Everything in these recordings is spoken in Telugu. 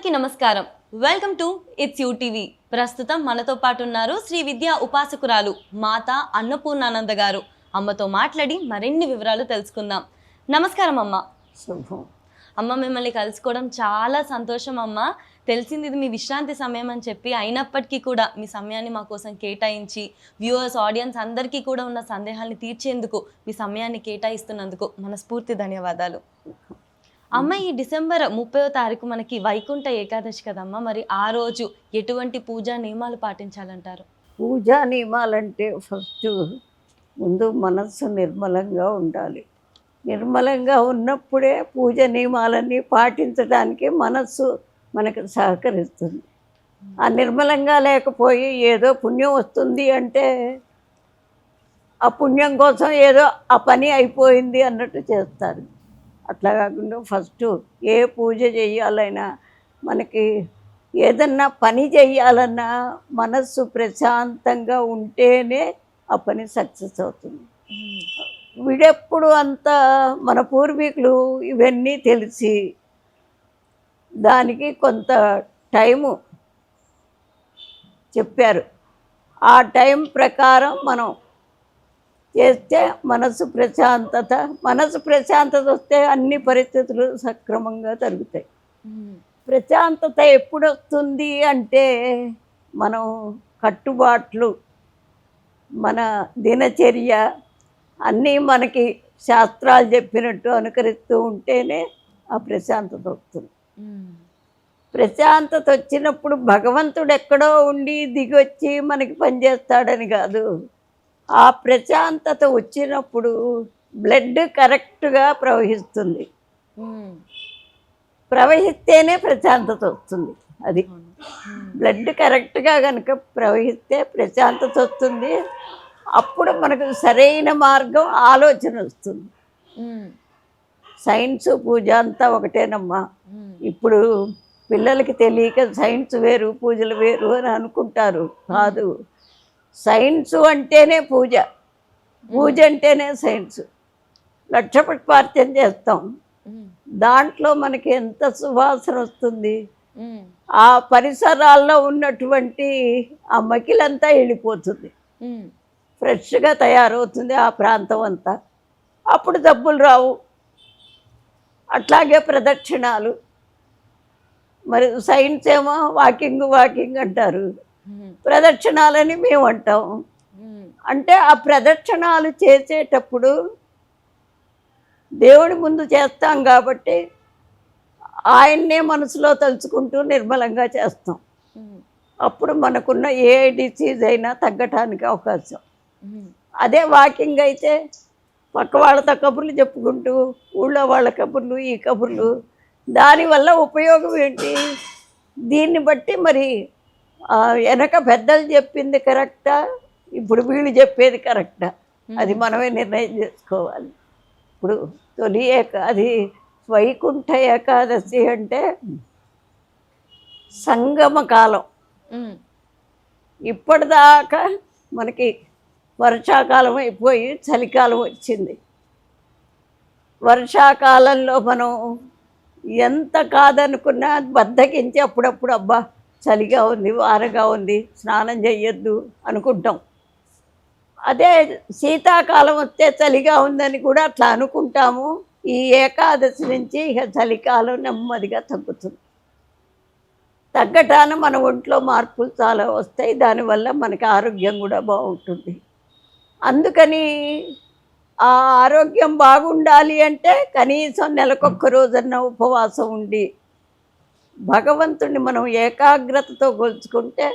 అందరికీ నమస్కారం. Welcome to it's you TV. ప్రస్తుతం మనతో పాటు ఉన్నారు శ్రీ విద్యా ఉపాసకురాలు మాతా అన్నపూర్ణానంద గారు. అమ్మతో మాట్లాడి మరిన్ని వివరాలు తెలుసుకుందాం. నమస్కారం అమ్మ. అమ్మ, మిమ్మల్ని కలుసుకోవడం చాలా సంతోషం అమ్మ. తెలిసింది ఇది మీ విశ్రాంతి సమయం అని చెప్పి, అయినప్పటికీ కూడా మీ సమయాన్ని మా కోసం కేటాయించి వ్యూవర్స్ ఆడియన్స్ అందరికీ కూడా ఉన్న సందేహాన్ని తీర్చేందుకు మీ సమయాన్ని కేటాయిస్తున్నందుకు మనస్ఫూర్తి ధన్యవాదాలు. అమ్మ, ఈ డిసెంబర్ 30వ తారీఖు మనకి వైకుంఠ ఏకాదశి కదమ్మ. మరి ఆ రోజు ఎటువంటి పూజా నియమాలు పాటించాలంటారు? పూజా నియమాలంటే ఫస్ట్ ముందు మనస్సు నిర్మలంగా ఉండాలి. నిర్మలంగా ఉన్నప్పుడే పూజ నియమాలన్నీ పాటించడానికి మనస్సు మనకు సహకరిస్తుంది. ఆ నిర్మలంగా లేకపోయి ఏదో పుణ్యం వస్తుంది అంటే ఆ పుణ్యం కోసం ఏదో ఆ పని అయిపోయింది అన్నట్టు చేస్తారు. అట్లా కాకుండా ఫస్ట్ ఏ పూజ చేయాలైనా, మనకి ఏదన్నా పని చేయాలన్నా మనస్సు ప్రశాంతంగా ఉంటేనే ఆ పని సక్సెస్ అవుతుంది. వీడెప్పుడు అంతా మన పూర్వీకులు ఇవన్నీ తెలిసి దానికి కొంత టైము చెప్పారు. ఆ టైం ప్రకారం మనం చేస్తే మనసు ప్రశాంతత వస్తే అన్ని పరిస్థితులు సక్రమంగా జరుగుతాయి. ప్రశాంతత ఎప్పుడు వస్తుంది అంటే మనం కట్టుబాట్లు, మన దినచర్య అన్నీ మనకి శాస్త్రాలు చెప్పినట్టు అనుకరిస్తూ ఉంటేనే ఆ ప్రశాంతత వస్తుంది. ప్రశాంతత వచ్చినప్పుడు భగవంతుడు ఎక్కడో ఉండి దిగొచ్చి మనకి పనిచేస్తాడని కాదు. ఆ ప్రశాంతత వచ్చినప్పుడు బ్లడ్ కరెక్ట్గా ప్రవహిస్తుంది. ప్రవహిస్తేనే ప్రశాంతత వస్తుంది. అది బ్లడ్ కరెక్ట్గా కనుక ప్రవహిస్తే ప్రశాంతత వస్తుంది. అప్పుడు మనకు సరైన మార్గం ఆలోచన వస్తుంది. సైన్స్ పూజ అంతా ఒకటేనమ్మా. ఇప్పుడు పిల్లలకి తెలియక సైన్స్ వేరు పూజలు వేరు అని అనుకుంటారు. కాదు, సైన్స్ అంటేనే పూజ, పూజ అంటేనే సైన్స్. లక్షపుష్పార్చన చేస్తాం, దాంట్లో మనకి ఎంత సువాసన వస్తుంది. ఆ పరిసరాల్లో ఉన్నటువంటి ఆ మకిలంతా వెళ్ళిపోతుంది, ఫ్రెష్గా తయారవుతుంది ఆ ప్రాంతం అంతా. అప్పుడు జబ్బులు రావు. అట్లాగే ప్రదక్షిణాలు, మరి సైన్స్ ఏమో వాకింగ్ అంటారు, ప్రదక్షిణాలని మేము అంటాం. అంటే ఆ ప్రదక్షిణాలు చేసేటప్పుడు దేవుడి ముందు చేస్తాం కాబట్టి ఆయన్నే మనసులో తలుచుకుంటూ నిర్మలంగా చేస్తాం. అప్పుడు మనకున్న ఏ డిసీజ్ అయినా తగ్గటానికి అవకాశం. అదే వాకింగ్ అయితే పక్క వాళ్ళతో కబుర్లు చెప్పుకుంటూ, ఊళ్ళో వాళ్ళ కబుర్లు, ఈ కబుర్లు, దానివల్ల ఉపయోగం ఏంటి? దీన్ని బట్టి మరి వెనక పెద్దలు చెప్పింది కరెక్టా, ఇప్పుడు వీళ్ళు చెప్పేది కరెక్టా, అది మనమే నిర్ణయం చేసుకోవాలి. ఇప్పుడు తొలి అది వైకుంఠ ఏకాదశి అంటే సంగమ కాలం. ఇప్పటిదాకా మనకి వర్షాకాలం అయిపోయి చలికాలం వచ్చింది. వర్షాకాలంలో మనం ఎంత కాదనుకున్నా బద్దకించి అప్పుడప్పుడు అబ్బా చలిగా ఉంది, వారగా ఉంది, స్నానం చెయ్యొద్దు అనుకుంటాం. అదే శీతాకాలం వస్తే చలిగా ఉందని కూడా అట్లా అనుకుంటాము. ఈ ఏకాదశి నుంచి ఇక చలికాలం నెమ్మదిగా తగ్గుతుంది. తగ్గటాన మన ఒంట్లో మార్పులు చాలా వస్తాయి. దానివల్ల మనకి ఆరోగ్యం కూడా బాగుంటుంది. అందుకని ఆ ఆరోగ్యం బాగుండాలి అంటే కనీసం నెలకొక్క రోజన్నా ఉపవాసం ఉండి భగవంతుడిని మనం ఏకాగ్రతతో కొలుచుకుంటే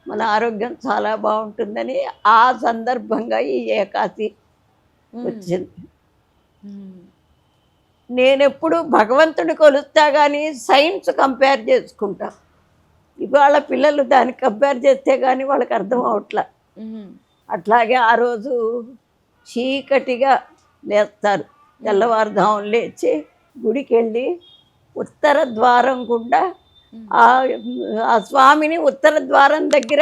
మన ఆరోగ్యం చాలా బాగుంటుందని ఆ సందర్భంగా ఈ ఏకాదశి వచ్చింది. నేనెప్పుడు భగవంతుడి కొలుస్తా కానీ సైన్స్ కంపేర్ చేసుకుంటా. ఇవాళ పిల్లలు దాన్ని కంపేర్ చేస్తే కానీ వాళ్ళకి అర్థం అవట్లా. అట్లాగే ఆ రోజు చీకటిగా లేస్తారు, తెల్లవారుధామున లేచి గుడికి వెళ్ళి ఉత్తర ద్వారం గుండా ఆ స్వామిని ఉత్తర ద్వారం దగ్గర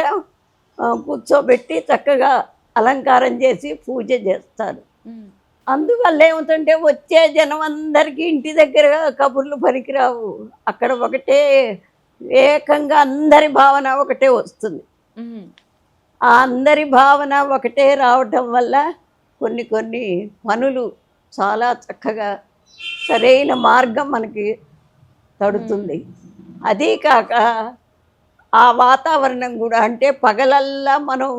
కూర్చోబెట్టి చక్కగా అలంకారం చేసి పూజ చేస్తారు. అందువల్ల ఏమిటంటే వచ్చే జనం అందరికీ ఇంటి దగ్గర కబుర్లు పనికిరావు. అక్కడ ఒకటే ఏకంగా అందరి భావన ఒకటే వస్తుంది. ఆ అందరి భావన ఒకటే రావటం వల్ల కొన్ని కొన్ని పనులు చాలా చక్కగా సరైన మార్గం మనకి తడుతుంది. అదీ కాక ఆ వాతావరణం కూడా, అంటే పగలల్లా మనం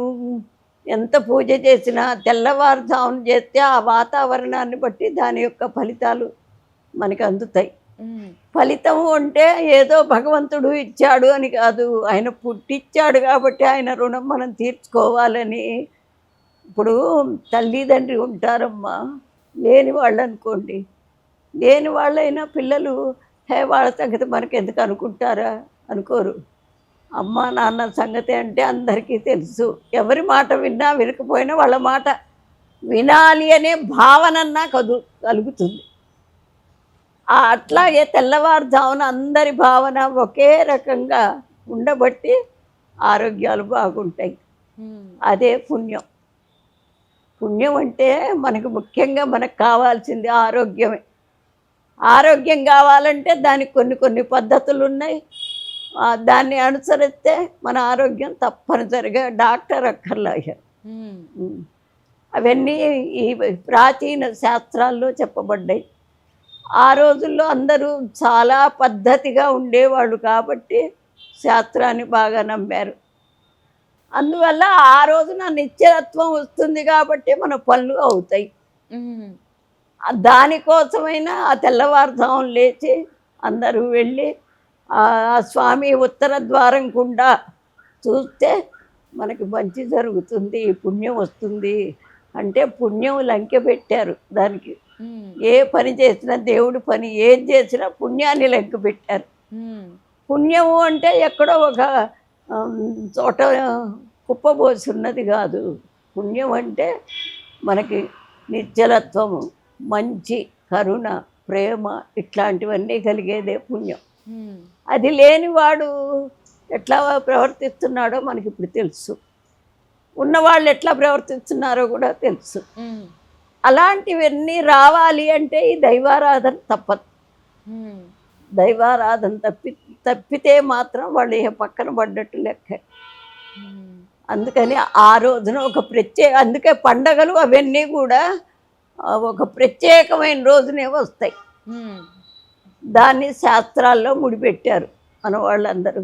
ఎంత పూజ చేసినా తెల్లవారుజామున చేస్తే ఆ వాతావరణాన్ని బట్టి దాని యొక్క ఫలితాలు మనకి అందుతాయి. ఫలితం అంటే ఏదో భగవంతుడు ఇచ్చాడు అని కాదు, ఆయన పుట్టిచ్చాడు కాబట్టి ఆయన రుణం మనం తీర్చుకోవాలని. ఇప్పుడు తల్లిదండ్రి ఉంటారమ్మా, లేని వాళ్ళు అనుకోండి, లేని వాళ్ళైనా పిల్లలు వాళ్ళ సంగతి మనకి ఎందుకు అనుకుంటారా? అనుకోరు. అమ్మ నాన్న సంగతి అంటే అందరికీ తెలుసు. ఎవరి మాట విన్నా వినకపోయినా వాళ్ళ మాట వినాలి అనే భావనన్నా కలుగుతుంది. అట్లాగే తెల్లవారుజామున అందరి భావన ఒకే రకంగా ఉండబట్టి ఆరోగ్యాలు బాగుంటాయి. అదే పుణ్యం. పుణ్యం అంటే మనకు ముఖ్యంగా మనకు కావాల్సింది ఆరోగ్యమే. ఆరోగ్యం కావాలంటే దానికి కొన్ని కొన్ని పద్ధతులు ఉన్నాయి. దాన్ని అనుసరిస్తే మన ఆరోగ్యం తప్పనిసరిగా డాక్టర్ అక్కర్లా. అవన్నీ ఈ ప్రాచీన శాస్త్రాల్లో చెప్పబడ్డాయి. ఆ రోజుల్లో అందరూ చాలా పద్ధతిగా ఉండేవాళ్ళు కాబట్టి శాస్త్రాన్ని బాగా నమ్మారు. అందువల్ల ఆ రోజున నిత్యత్వం వస్తుంది కాబట్టి మన పనులు అవుతాయి. దానికోసమైనా ఆ తెల్లవారుజామున లేచి అందరూ వెళ్ళి ఆ స్వామి ఉత్తర ద్వారం గుండా చూస్తే మనకి మంచి జరుగుతుంది, పుణ్యం వస్తుంది. అంటే పుణ్యం లంకె పెట్టారు దానికి. ఏ పని చేసినా, దేవుడి పని ఏం చేసినా పుణ్యాన్ని లెక్క పెట్టారు. పుణ్యము అంటే ఎక్కడో ఒక చోట కుప్పబోసి ఉన్నది కాదు. పుణ్యం అంటే మనకి నిశ్చలత్వము, మంచి, కరుణ, ప్రేమ ఇట్లాంటివన్నీ కలిగేదే పుణ్యం. అది లేనివాడు ఎట్లా ప్రవర్తిస్తున్నాడో మనకి ఇప్పుడు తెలుసు. ఉన్నవాళ్ళు ఎట్లా ప్రవర్తిస్తున్నారో కూడా తెలుసు. అలాంటివన్నీ రావాలి అంటే ఈ దైవారాధన తప్పదు. దైవారాధన తప్పితే మాత్రం వాళ్ళు ఏ పక్కన పడ్డట్టు లెక్క. అందుకని ఆ రోజున ఒక అందుకే పండగలు అవన్నీ కూడా ఒక ప్రత్యేకమైన రోజునే వస్తాయి. దాన్ని శాస్త్రాల్లో ముడిపెట్టారు మన వాళ్ళందరూ.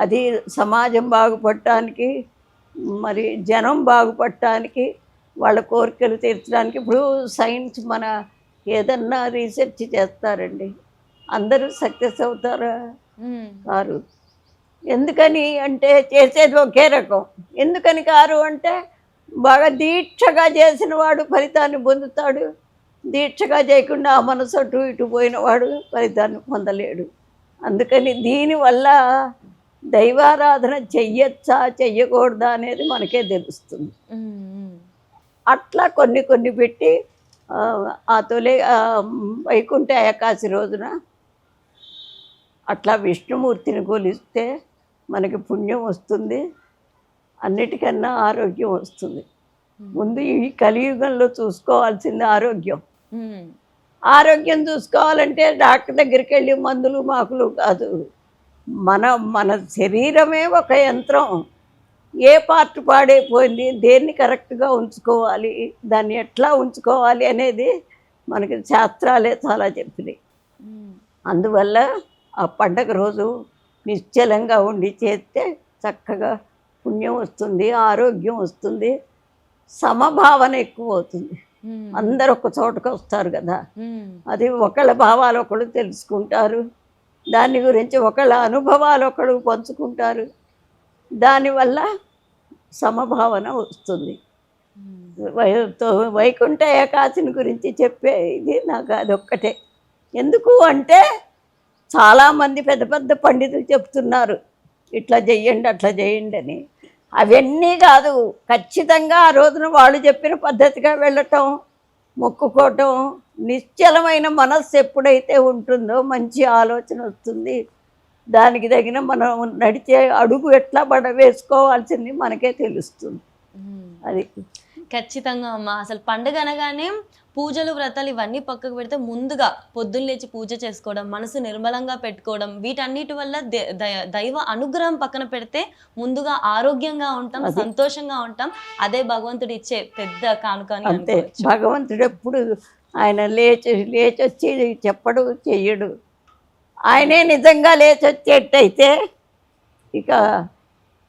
అది సమాజం బాగుపడటానికి, మరి జనం బాగుపడటానికి, వాళ్ళ కోరికలు తీర్చడానికి. ఇప్పుడు సైన్స్ మన ఏదన్నా రీసెర్చ్ చేస్తారండి, అందరూ సక్సెస్ అవుతారా? కారు. ఎందుకని అంటే చేసేది ఒకే రకం. ఎందుకని కారు అంటే బాగా దీక్షగా చేసిన వాడు ఫలితాన్ని పొందుతాడు, దీక్షగా చేయకుండా ఆ మనసు అటు ఇటు పోయిన వాడు ఫలితాన్ని పొందలేడు. అందుకని దీనివల్ల దైవారాధన చెయ్యొచ్చా చెయ్యకూడదా అనేది మనకే తెలుస్తుంది. అట్లా కొన్ని కొన్ని పెట్టి ఆ వైకుంఠ ఏకాదశి రోజున అట్లా విష్ణుమూర్తిని కొలిస్తే మనకి పుణ్యం వస్తుంది, అన్నిటికన్నా ఆరోగ్యం వస్తుంది. ముందు ఈ కలియుగంలో చూసుకోవాల్సింది ఆరోగ్యం. ఆరోగ్యం చూసుకోవాలంటే డాక్టర్ దగ్గరికి వెళ్ళి మందులు మాకులు కాదు. మన శరీరమే ఒక యంత్రం. ఏ పార్ట్ పాడైపోయింది, దేన్ని కరెక్ట్గా ఉంచుకోవాలి, దాన్ని ఎట్లా ఉంచుకోవాలి అనేది మనకి శాస్త్రాలే చాలా చెప్పినాయి. అందువల్ల ఆ పండగ రోజు నిశ్చలంగా ఉండి చేస్తే చక్కగా పుణ్యం వస్తుంది, ఆరోగ్యం వస్తుంది, సమభావన ఎక్కువ అవుతుంది. అందరు ఒక చోటకు వస్తారు కదా, అది ఒకళ్ళ భావాలు ఒకళ్ళు తెలుసుకుంటారు, దాని గురించి ఒకళ్ళ అనుభవాలు ఒకళ్ళు పంచుకుంటారు. దానివల్ల సమభావన వస్తుంది. వైకుంఠ ఏకాదశిని గురించి చెప్పే ఇది నాకు అదొక్కటే. ఎందుకు అంటే చాలామంది పెద్ద పెద్ద పండితులు చెప్తున్నారు ఇట్లా చెయ్యండి అట్లా చేయండి అని. అవన్నీ కాదు, ఖచ్చితంగా ఆ రోజున వాళ్ళు చెప్పిన పద్ధతిగా వెళ్ళటం, మొక్కుకోవటం. నిశ్చలమైన మనస్సు ఎప్పుడైతే ఉంటుందో మంచి ఆలోచన వస్తుంది. దానికి తగిన మనం నడిచే అడుగు ఎట్లా వేసుకోవాల్సింది మనకే తెలుస్తుంది. అది ఖచ్చితంగా అమ్మ. అసలు పండుగ అనగానే పూజలు, వ్రతాలు ఇవన్నీ పక్కకు పెడితే ముందుగా పొద్దున్న లేచి పూజ చేసుకోవడం, మనసు నిర్మలంగా పెట్టుకోవడం, వీటన్నిటి వల్ల దైవ అనుగ్రహం పక్కన పెడితే ముందుగా ఆరోగ్యంగా ఉంటాం, సంతోషంగా ఉంటాం. అదే భగవంతుడు ఇచ్చే పెద్ద కానుక అని అంతే. అనుకోవచ్చు. భగవంతుడు ఎప్పుడు ఆయన లేచొచ్చి చెప్పడు, చెయ్యడు. ఆయనే నిజంగా లేచొచ్చేటైతే ఇక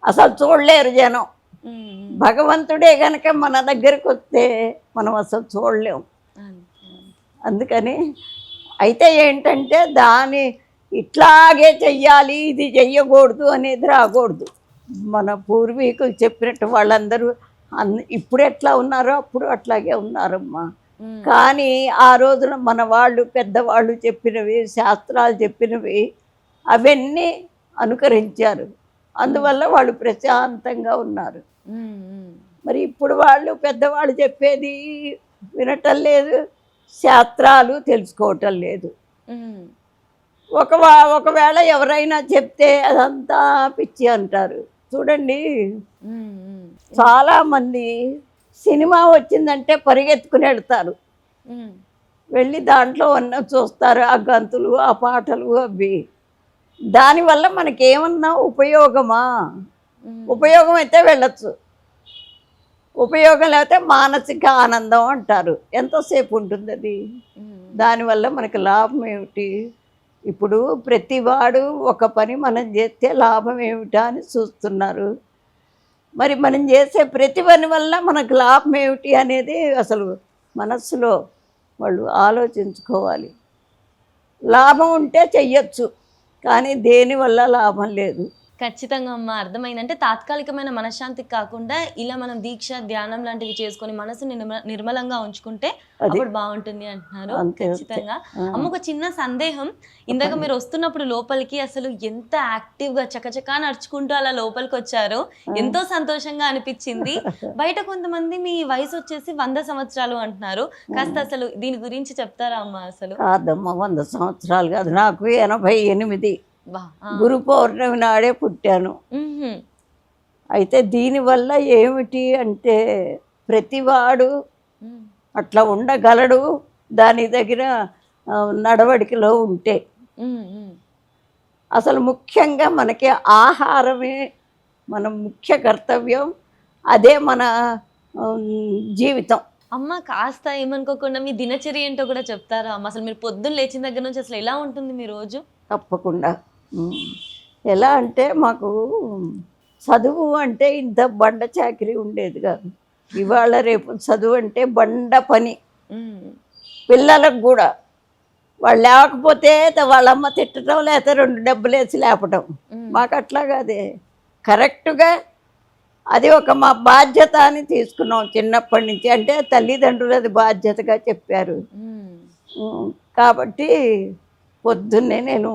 అసలు చూడలేరు జనం. ఉమ్, భగవంతుడే గనక మన దగ్గరికి వస్తే మనం అసలు చూడలేం. అంతే. అందుకని అయితే ఏంటంటే దాన్ని ఇట్లాగే చెయ్యాలి, ఇది చెయ్యకూడదు అనేది రాకూడదు. మన పూర్వీకులు చెప్పినట్టు వాళ్ళందరూ ఇప్పుడు ఎట్లా ఉన్నారో అప్పుడు అట్లాగే ఉన్నారమ్మా. కానీ ఆ రోజున మన వాళ్ళు పెద్దవాళ్ళు చెప్పినవి, శాస్త్రాలు చెప్పినవి అవన్నీ అనుకరించారు. అందువల్ల వాళ్ళు ప్రశాంతంగా ఉన్నారు. మరి ఇప్పుడు వాళ్ళు పెద్దవాళ్ళు చెప్పేది వినటం లేదు, శాస్త్రాలు తెలుసుకోవటం లేదు. ఒకవేళ ఎవరైనా చెప్తే అదంతా పిచ్చి అంటారు. చూడండి, చాలామంది సినిమా వచ్చిందంటే పరిగెత్తుకుని వెళ్తారు, వెళ్ళి దాంట్లో ఉన్న చూస్తారు, ఆ గంతులు, ఆ పాటలు, అవి. దానివల్ల మనకేమన్నా ఉపయోగమా? ఉపయోగం అయితే వెళ్ళచ్చు, ఉపయోగం లేకపోతే మానసిక ఆనందం అంటారు. ఎంతసేపు ఉంటుంది అది? దానివల్ల మనకి లాభం ఏమిటి? ఇప్పుడు ప్రతివాడు ఒక పని మనం చేస్తే లాభం ఏమిటా అని చూస్తున్నారు. మరి మనం చేసే ప్రతి పని వల్ల మనకు లాభం ఏమిటి అనేది అసలు మనస్సులో వాళ్ళు ఆలోచించుకోవాలి. లాభం ఉంటే చెయ్యొచ్చు, కానీ దేనివల్ల లాభం లేదు. ఖచ్చితంగా అమ్మ, అర్థమైంది. అంటే తాత్కాలికమైన మనశ్శాంతికి కాకుండా ఇలా మనం దీక్ష, ధ్యానం లాంటివి చేసుకొని మనసుని నిర్మలంగా ఉంచుకుంటే అప్పుడు బాగుంటుంది అంటున్నారు. ఖచ్చితంగా అమ్మ, ఒక చిన్న సందేహం. ఇందాక మీరు వస్తున్నప్పుడు లోపలికి అసలు ఎంత యాక్టివ్గా చకచకా నడుచుకుంటూ అలా లోపలికి వచ్చారో ఎంతో సంతోషంగా అనిపించింది. బయట కొంతమంది మీ వయసు వచ్చేసి 100 సంవత్సరాలు అంటున్నారు. కాస్త అసలు దీని గురించి చెప్తారా అమ్మ? అసలు కాదమ్మా, 100 సంవత్సరాలు కాదు, నాకు 88. గురు పౌర్ణమి నాడే పుట్టాను. అయితే దీనివల్ల ఏమిటి అంటే ప్రతివాడు అట్లా ఉండగలడు, దాని దగ్గర నడవడికలో ఉంటే. అసలు ముఖ్యంగా మనకి ఆహారమే మన ముఖ్య కర్తవ్యం, అదే మన జీవితం. అమ్మ, కాస్త ఏమనుకోకుండా మీ దినచర్య ఏంటో కూడా చెప్తారా అమ్మ? అసలు మీరు పొద్దున్న లేచిన దగ్గర నుంచి అసలు ఎలా ఉంటుంది మీ రోజు? తప్పకుండా. ఎలా అంటే మాకు చదువు అంటే ఇంత బండ చాకరీ ఉండేది కాదు. ఇవాళ రేపు చదువు అంటే బండ పని. పిల్లలకు కూడా వాళ్ళు లేకపోతే వాళ్ళమ్మ తిట్టడం, లేకపోతే 2 డబ్బులు వేసి లేపటం. మాకు అట్లా కాదే, కరెక్ట్గా అది ఒక మా బాధ్యత అని తీసుకున్నాం చిన్నప్పటి నుంచి. అంటే తల్లిదండ్రులు అది బాధ్యతగా చెప్పారు. కాబట్టి పొద్దున్నే నేను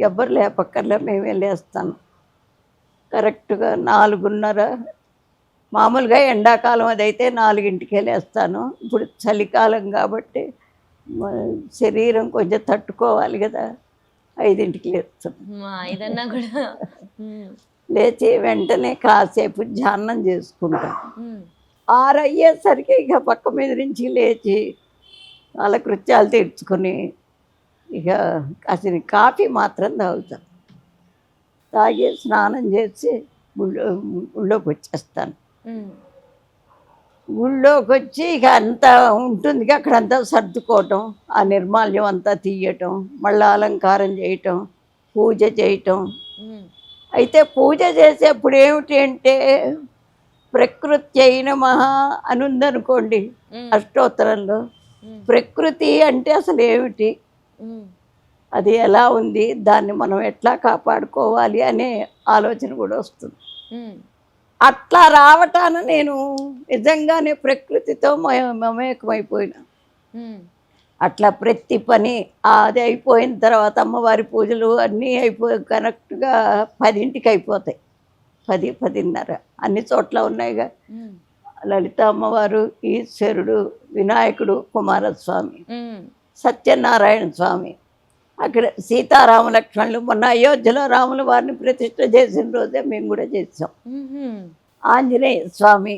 ఎవ్వరు లేపక్కర్లే, మేమే లేస్తాను. కరెక్ట్గా 4:30. మామూలుగా ఎండాకాలం అదైతే 4ంటికే లేస్తాను. ఇప్పుడు చలికాలం కాబట్టి శరీరం కొంచెం తట్టుకోవాలి కదా, 5ంటికి లేస్తాను. కూడా లేచి వెంటనే కాసేపు ధ్యానం చేసుకుంటాను. 6 అయ్యేసరికి ఇక పక్క మీద నుంచి లేచి వాళ్ళ కృత్యాలు తీర్చుకొని ఇక కాసిన కాఫీ మాత్రం తాగుతాను. తాగి స్నానం చేసి గుళ్ళోకి వచ్చేస్తాను. గుళ్ళోకి వచ్చి ఇక అంతా ఉంటుంది, అక్కడంతా సర్దుకోవటం, ఆ నిర్మాల్యం అంతా తీయటం, మళ్ళీ అలంకారం చేయటం, పూజ చేయటం. అయితే పూజ చేసేప్పుడు ఏమిటి అంటే ప్రకృత్యై నమః అని ఉందనుకోండి అష్టోత్తరంలో. ప్రకృతి అంటే అసలు ఏమిటి, అది ఎలా ఉంది, దాన్ని మనం ఎట్లా కాపాడుకోవాలి అనే ఆలోచన కూడా వస్తుంది. అట్లా రావటాన నేను నిజంగానే ప్రకృతితో మమేకమైపోయినా. అట్లా ప్రతి పని అది అయిపోయిన తర్వాత అమ్మవారి పూజలు అన్నీ అయిపోయి కరెక్ట్గా 10ంటికి అయిపోతాయి. 10, 10:30 అన్ని చోట్ల ఉన్నాయిగా. లలిత అమ్మవారు, ఈశ్వరుడు, వినాయకుడు, కుమారస్వామి, సత్యనారాయణ స్వామి, అక్కడ సీతారామ లక్ష్మణులు. మొన్న అయోధ్యలో రాముల వారిని ప్రతిష్ఠ చేసిన రోజే మేము కూడా చేసాం. ఆంజనేయ స్వామి,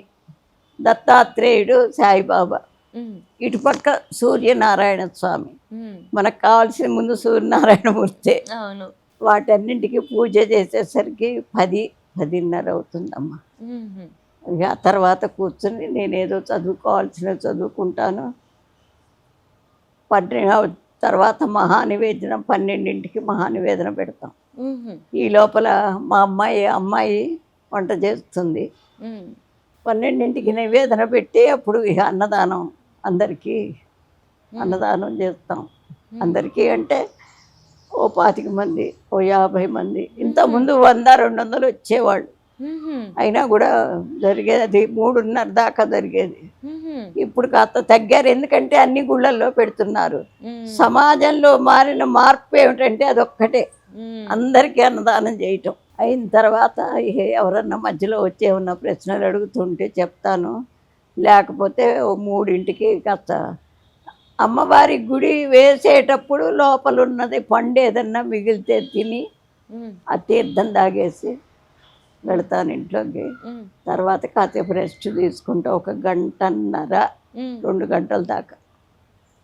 దత్తాత్రేయుడు సాయిబాబా, ఉమ్, ఇటుపక్క సూర్యనారాయణ స్వామి. ఉమ్, మనకు కావాల్సిన ముందు సూర్యనారాయణమూర్తే. అవును. వాటన్నింటికి పూజ చేసేసరికి 10-10:30 అవుతుందమ్మా. ఉమ్, ఇక ఆ తర్వాత కూర్చొని నేనేదో చదువుకోవాల్సినవి చదువుకుంటాను. తర్వాత మహానివేదన 12ంటికి మహానివేదన పెడతాం. ఉమ్, ఈ లోపల మా అమ్మాయి వంట చేస్తుంది. ఉమ్, 12ంటికి నివేదన పెట్టి అప్పుడు ఇక అన్నదానం అందరికీ అన్నదానం చేస్తాం. అందరికీ అంటే ఓ 25 మంది, ఓ 50 మంది. ఇంతకుముందు 100-200 వచ్చేవాళ్ళు. ఉమ్, అయినా కూడా జరిగేది అది 3:30 దాకా జరిగేది. ఉమ్, ఇప్పుడు కాస్త తగ్గారు, ఎందుకంటే అన్ని గుళ్ళల్లో పెడుతున్నారు. ఉమ్, సమాజంలో మారిన మార్పు ఏమిటంటే అదొక్కటే, ఉమ్, అందరికీ అన్నదానం చేయటం. అయిన తర్వాత ఎవరన్నా మధ్యలో వచ్చి ఏమన్నా ప్రశ్నలు అడుగుతుంటే చెప్తాను. లేకపోతే ఓ 3ంటికి కాస్త అమ్మవారి గుడి వేసేటప్పుడు లోపల ఉన్నది పండు ఏదన్నా మిగిలితే తిని ఉమ్, ఆ తీర్థం తాగేసి వెళతాను ఇంట్లోకి. ఉమ్, తర్వాత కాసేపు రెస్ట్ తీసుకుంటా, 1 గంటన్నర ఉమ్, 2 గంటల దాకా.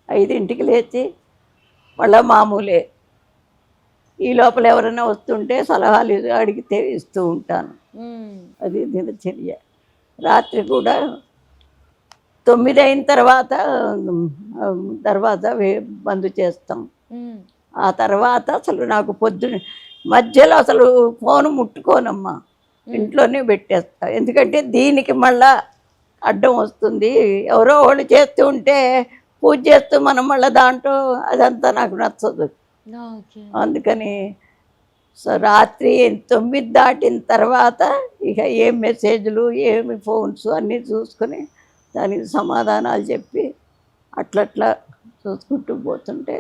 5ంటికి లేచి మళ్ళీ మామూలే. ఈ లోపల ఎవరైనా వస్తుంటే సలహాలు అడిగితే ఇస్తూ ఉంటాను. ఉమ్, అది దినచర్య. రాత్రి కూడా 9 అయిన తర్వాత బంద్ చేస్తాం. ఉమ్, ఆ తర్వాత అసలు నాకు పొద్దున మధ్యలో అసలు ఫోను ముట్టుకోనమ్మా, ఇంట్లోనే పెట్టేస్తా. ఎందుకంటే దీనికి మళ్ళా అడ్డం వస్తుంది. ఎవరో వాళ్ళు చేస్తూ ఉంటే పూజ చేస్తూ మనం మళ్ళీ దాంట్లో అదంతా నాకు నచ్చదు. ఓకే. అందుకని రాత్రి 9 దాటిన తర్వాత ఇక ఏం మెసేజ్లు ఏమి ఫోన్స్ అన్నీ చూసుకొని దానికి సమాధానాలు చెప్పి అట్లట్లా చూసుకుంటూ పోతుంటే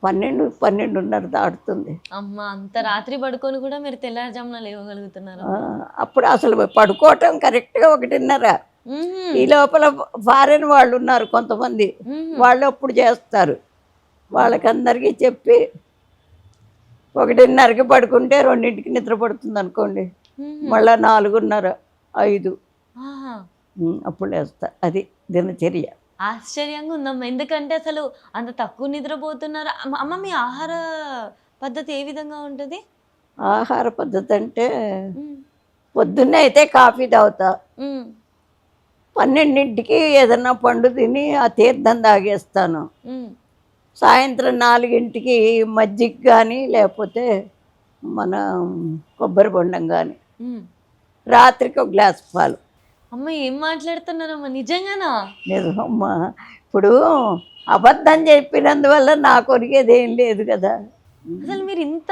12-12:30 దాటుతుంది. అమ్మ, అంత రాత్రి పడుకొని కూడా మీరు తెల్లారుజామున లేవగలుగుతున్నారు. అప్పుడు అసలు పడుకోవటం కరెక్ట్గా 1:30. ఉహుం, ఈ లోపల ఫారెన్ వాళ్ళు ఉన్నారు కొంతమంది, ఉహుం, వాళ్ళు అప్పుడు చేస్తారు. వాళ్ళకందరికీ చెప్పి 1:30కి పడుకుంటే 2ంటికి నిద్ర పడుతుంది అనుకోండి. ఉహుం, మళ్ళీ 4:30, 5 ఆహా. అప్పుడు లేస్తా. అది దినచర్య. ఆశ్చర్యంగా ఉందమ్మా, ఎందుకంటే అసలు అంత తక్కువ నిద్రపోతున్నారు. అమ్మ, మీ ఆహార పద్ధతి ఏ విధంగా ఉంటుంది? ఆహార పద్ధతి అంటే ఉమ్, పొద్దున్నే అయితే కాఫీ తాగుతా. ఉమ్, 12ంటికి ఏదన్నా పండు తిని ఆ తీర్థం తాగేస్తాను. ఉమ్, సాయంత్రం 4ంటికి మజ్జిగ కానీ లేకపోతే మన కొబ్బరి బొండం కానీ. ఉమ్. రాత్రికి 1 గ్లాస్ పాలు. అమ్మ, ఏం మాట్లాడుతున్నారమ్మా, నిజంగానా? నిజమమ్మా. ఇప్పుడు అబద్ధం చెప్పినందువల్ల నాకు ఒరిగేది ఏం లేదు కదా. అసలు మీరు ఇంత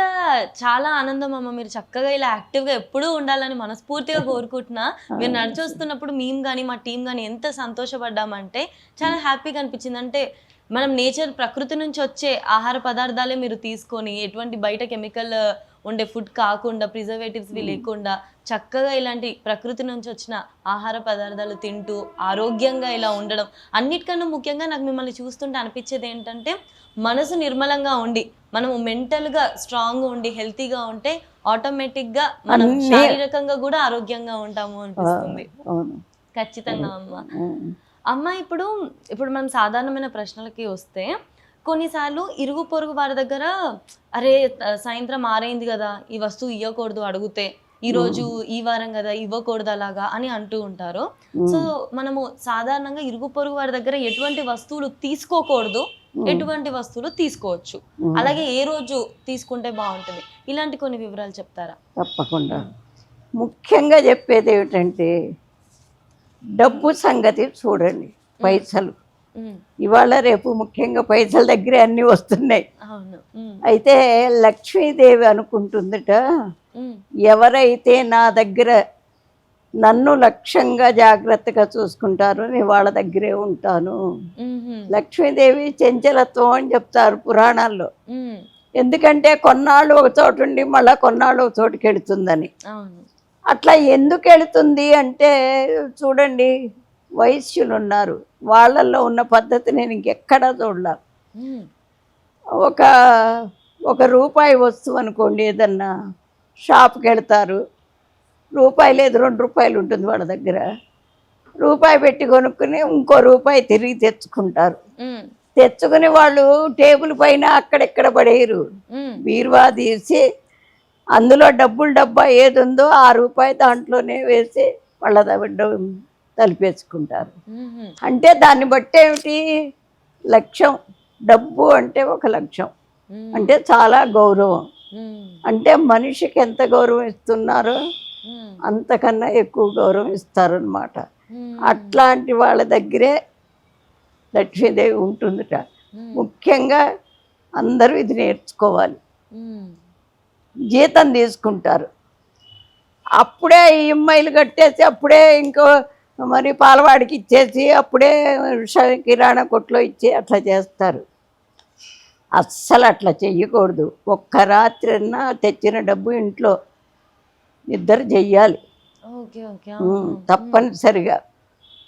చాలా ఆనందం అమ్మ, మీరు చక్కగా ఇలా యాక్టివ్గా ఎప్పుడూ ఉండాలని మనస్ఫూర్తిగా కోరుకుంటున్నా. మీరు నడిచొస్తున్నప్పుడు మేము కానీ మా టీం కానీ ఎంత సంతోషపడ్డామంటే చాలా హ్యాపీగా అనిపించింది. అంటే మనం నేచర్ ప్రకృతి నుంచి వచ్చే ఆహార పదార్థాలే మీరు తీసుకొని ఎటువంటి బయట కెమికల్ ఉండే ఫుడ్ కాకుండా ప్రిజర్వేటివ్స్వి లేకుండా చక్కగా ఇలాంటి ప్రకృతి నుంచి వచ్చిన ఆహార పదార్థాలు తింటూ ఆరోగ్యంగా ఇలా ఉండడం. అన్నిటికన్నా ముఖ్యంగా నాకు మిమ్మల్ని చూస్తుంటే అనిపించేది ఏంటంటే మనసు నిర్మలంగా ఉండి మనము మెంటల్గా స్ట్రాంగ్గా ఉండి హెల్తీగా ఉంటే ఆటోమేటిక్గా మనం శారీరకంగా కూడా ఆరోగ్యంగా ఉంటాము అనిపిస్తుంది. అవును. ఖచ్చితంగా అమ్మ. అమ్మ, ఇప్పుడు మనం సాధారణమైన ప్రశ్నలకి వస్తే కొన్నిసార్లు ఇరుగు పొరుగు వారి దగ్గర అరే సాయంత్రం 6 అయింది కదా, ఈ వస్తువు ఇవ్వకూడదు అడిగితే, ఈరోజు ఈ వారం కదా ఇవ్వకూడదు అలాగా అని అంటూ ఉంటారు. సో మనము సాధారణంగా ఇరుగు పొరుగు వారి దగ్గర ఎటువంటి వస్తువులు తీసుకోకూడదు, ఎటువంటి వస్తువులు తీసుకోవచ్చు, అలాగే ఏ రోజు తీసుకుంటే బాగుంటుంది, ఇలాంటి కొన్ని వివరాలు చెప్తారా? తప్పకుండా. ముఖ్యంగా చెప్పేది ఏమిటంటే డబ్బు సంగతి చూడండి. పైసలు ఇవాళ రేపు ముఖ్యంగా పైసల దగ్గరే అన్నీ వస్తున్నాయి. అవును. అయితే లక్ష్మీదేవి అనుకుంటుందట, ఎవరైతే నా దగ్గర నన్ను లక్ష్యంగా జాగ్రత్తగా చూసుకుంటారో నేను వాళ్ళ దగ్గరే ఉంటాను. లక్ష్మీదేవి చంచలత్వం అని చెప్తారు పురాణాల్లో. ఎందుకంటే కొన్నాళ్ళు ఒక చోటు ఉండి మళ్ళీ కొన్నాళ్ళు ఒక చోటుకి వెళుతుందని. అట్లా ఎందుకు వెళుతుంది అంటే చూడండి, వైశ్యులు ఉన్నారు, వాళ్ళల్లో ఉన్న పద్ధతి నేను ఇంకెక్కడా చూడలే. ఒక రూపాయి వస్తువు అనుకోండి, ఏదన్నా షాప్కి వెళ్తారు, రూపాయి లేదు 2 రూపాయలు ఉంటుంది వాళ్ళ దగ్గర. రూపాయి పెట్టి కొనుక్కుని ఇంకో రూపాయి తిరిగి తెచ్చుకుంటారు. ఉమ్, తెచ్చుకుని వాళ్ళు టేబుల్ పైన అక్కడెక్కడ పడేయరు, ఉమ్, బీరువా తీసి అందులో డబ్బా ఏది ఉందో ఆ రూపాయి దాంట్లోనే వేసి వాళ్ళ తలిపేసుకుంటారు. ఉమ్, అంటే దాన్ని బట్టి ఏమిటి, లక్ష్యం. డబ్బు అంటే ఒక లక్ష్యం, ఉమ్, అంటే చాలా గౌరవం. ఉమ్, అంటే మనిషికి ఎంత గౌరవం ఇస్తున్నారో ఉమ్, అంతకన్నా ఎక్కువ గౌరవం ఇస్తారనమాట. ఉమ్, అట్లాంటి వాళ్ళ దగ్గరే లక్ష్మీదేవి ఉంటుందిట. ఉమ్, ముఖ్యంగా అందరూ ఇది నేర్చుకోవాలి. ఉమ్, జీతం తీసుకుంటారు, అప్పుడే ఈఎంఐలు కట్టేసి అప్పుడే ఇంకో మరి పాలవాడికి ఇచ్చేసి అప్పుడే కిరాణా కొట్లో ఇచ్చి అట్లా చేస్తారు. అస్సలు అట్లా చెయ్యకూడదు. ఒక్క రాత్రన్నా తెచ్చిన డబ్బు ఇంట్లో ఇద్దరు చెయ్యాలి, ఓకే ఓకే తప్పనిసరిగా.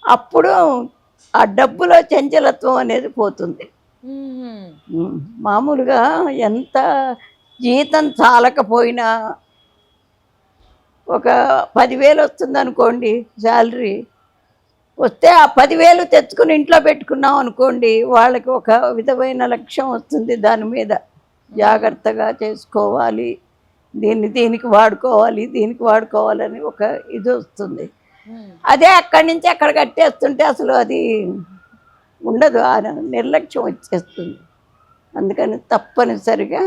అప్పుడు ఆ డబ్బులో చంచలత్వం అనేది పోతుంది. మామూలుగా ఎంత జీతం చాలకపోయినా ఒక 10,000 వస్తుంది అనుకోండి శాలరీ, వస్తే ఆ 10,000 తెచ్చుకుని ఇంట్లో పెట్టుకున్నాం అనుకోండి, వాళ్ళకి ఒక విధమైన లక్ష్యం వస్తుంది. దాని మీద జాగ్రత్తగా చేసుకోవాలి, దీనికి వాడుకోవాలని ఒక ఇది వస్తుంది. అదే అక్కడి నుంచి అక్కడ కట్టేస్తుంటే అసలు అది ఉండదు, ఆ నిర్లక్ష్యం వచ్చేస్తుంది. అందుకని తప్పనిసరిగా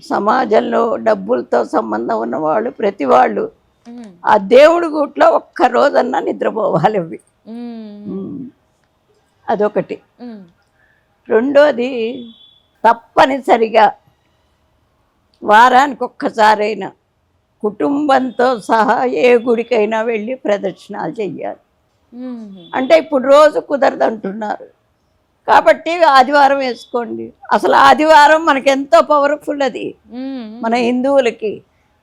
సమాజంలో డబ్బులతో సంబంధం ఉన్నవాళ్ళు ప్రతి వాళ్ళు ఆ దేవుడి గూట్లో ఒక్క రోజన్నా నిద్రపోవాలి అవి. అదొకటి. రెండోది, తప్పనిసరిగా వారానికి ఒక్కసారైనా కుటుంబంతో సహా ఏ గుడికైనా వెళ్ళి ప్రదక్షిణాలు చెయ్యాలి. అంటే ఇప్పుడు రోజు కుదరదు అంటున్నారు కాబట్టి ఆదివారం వేసుకోండి. అసలు ఆదివారం మనకెంతో పవర్ఫుల్ అది మన హిందువులకి.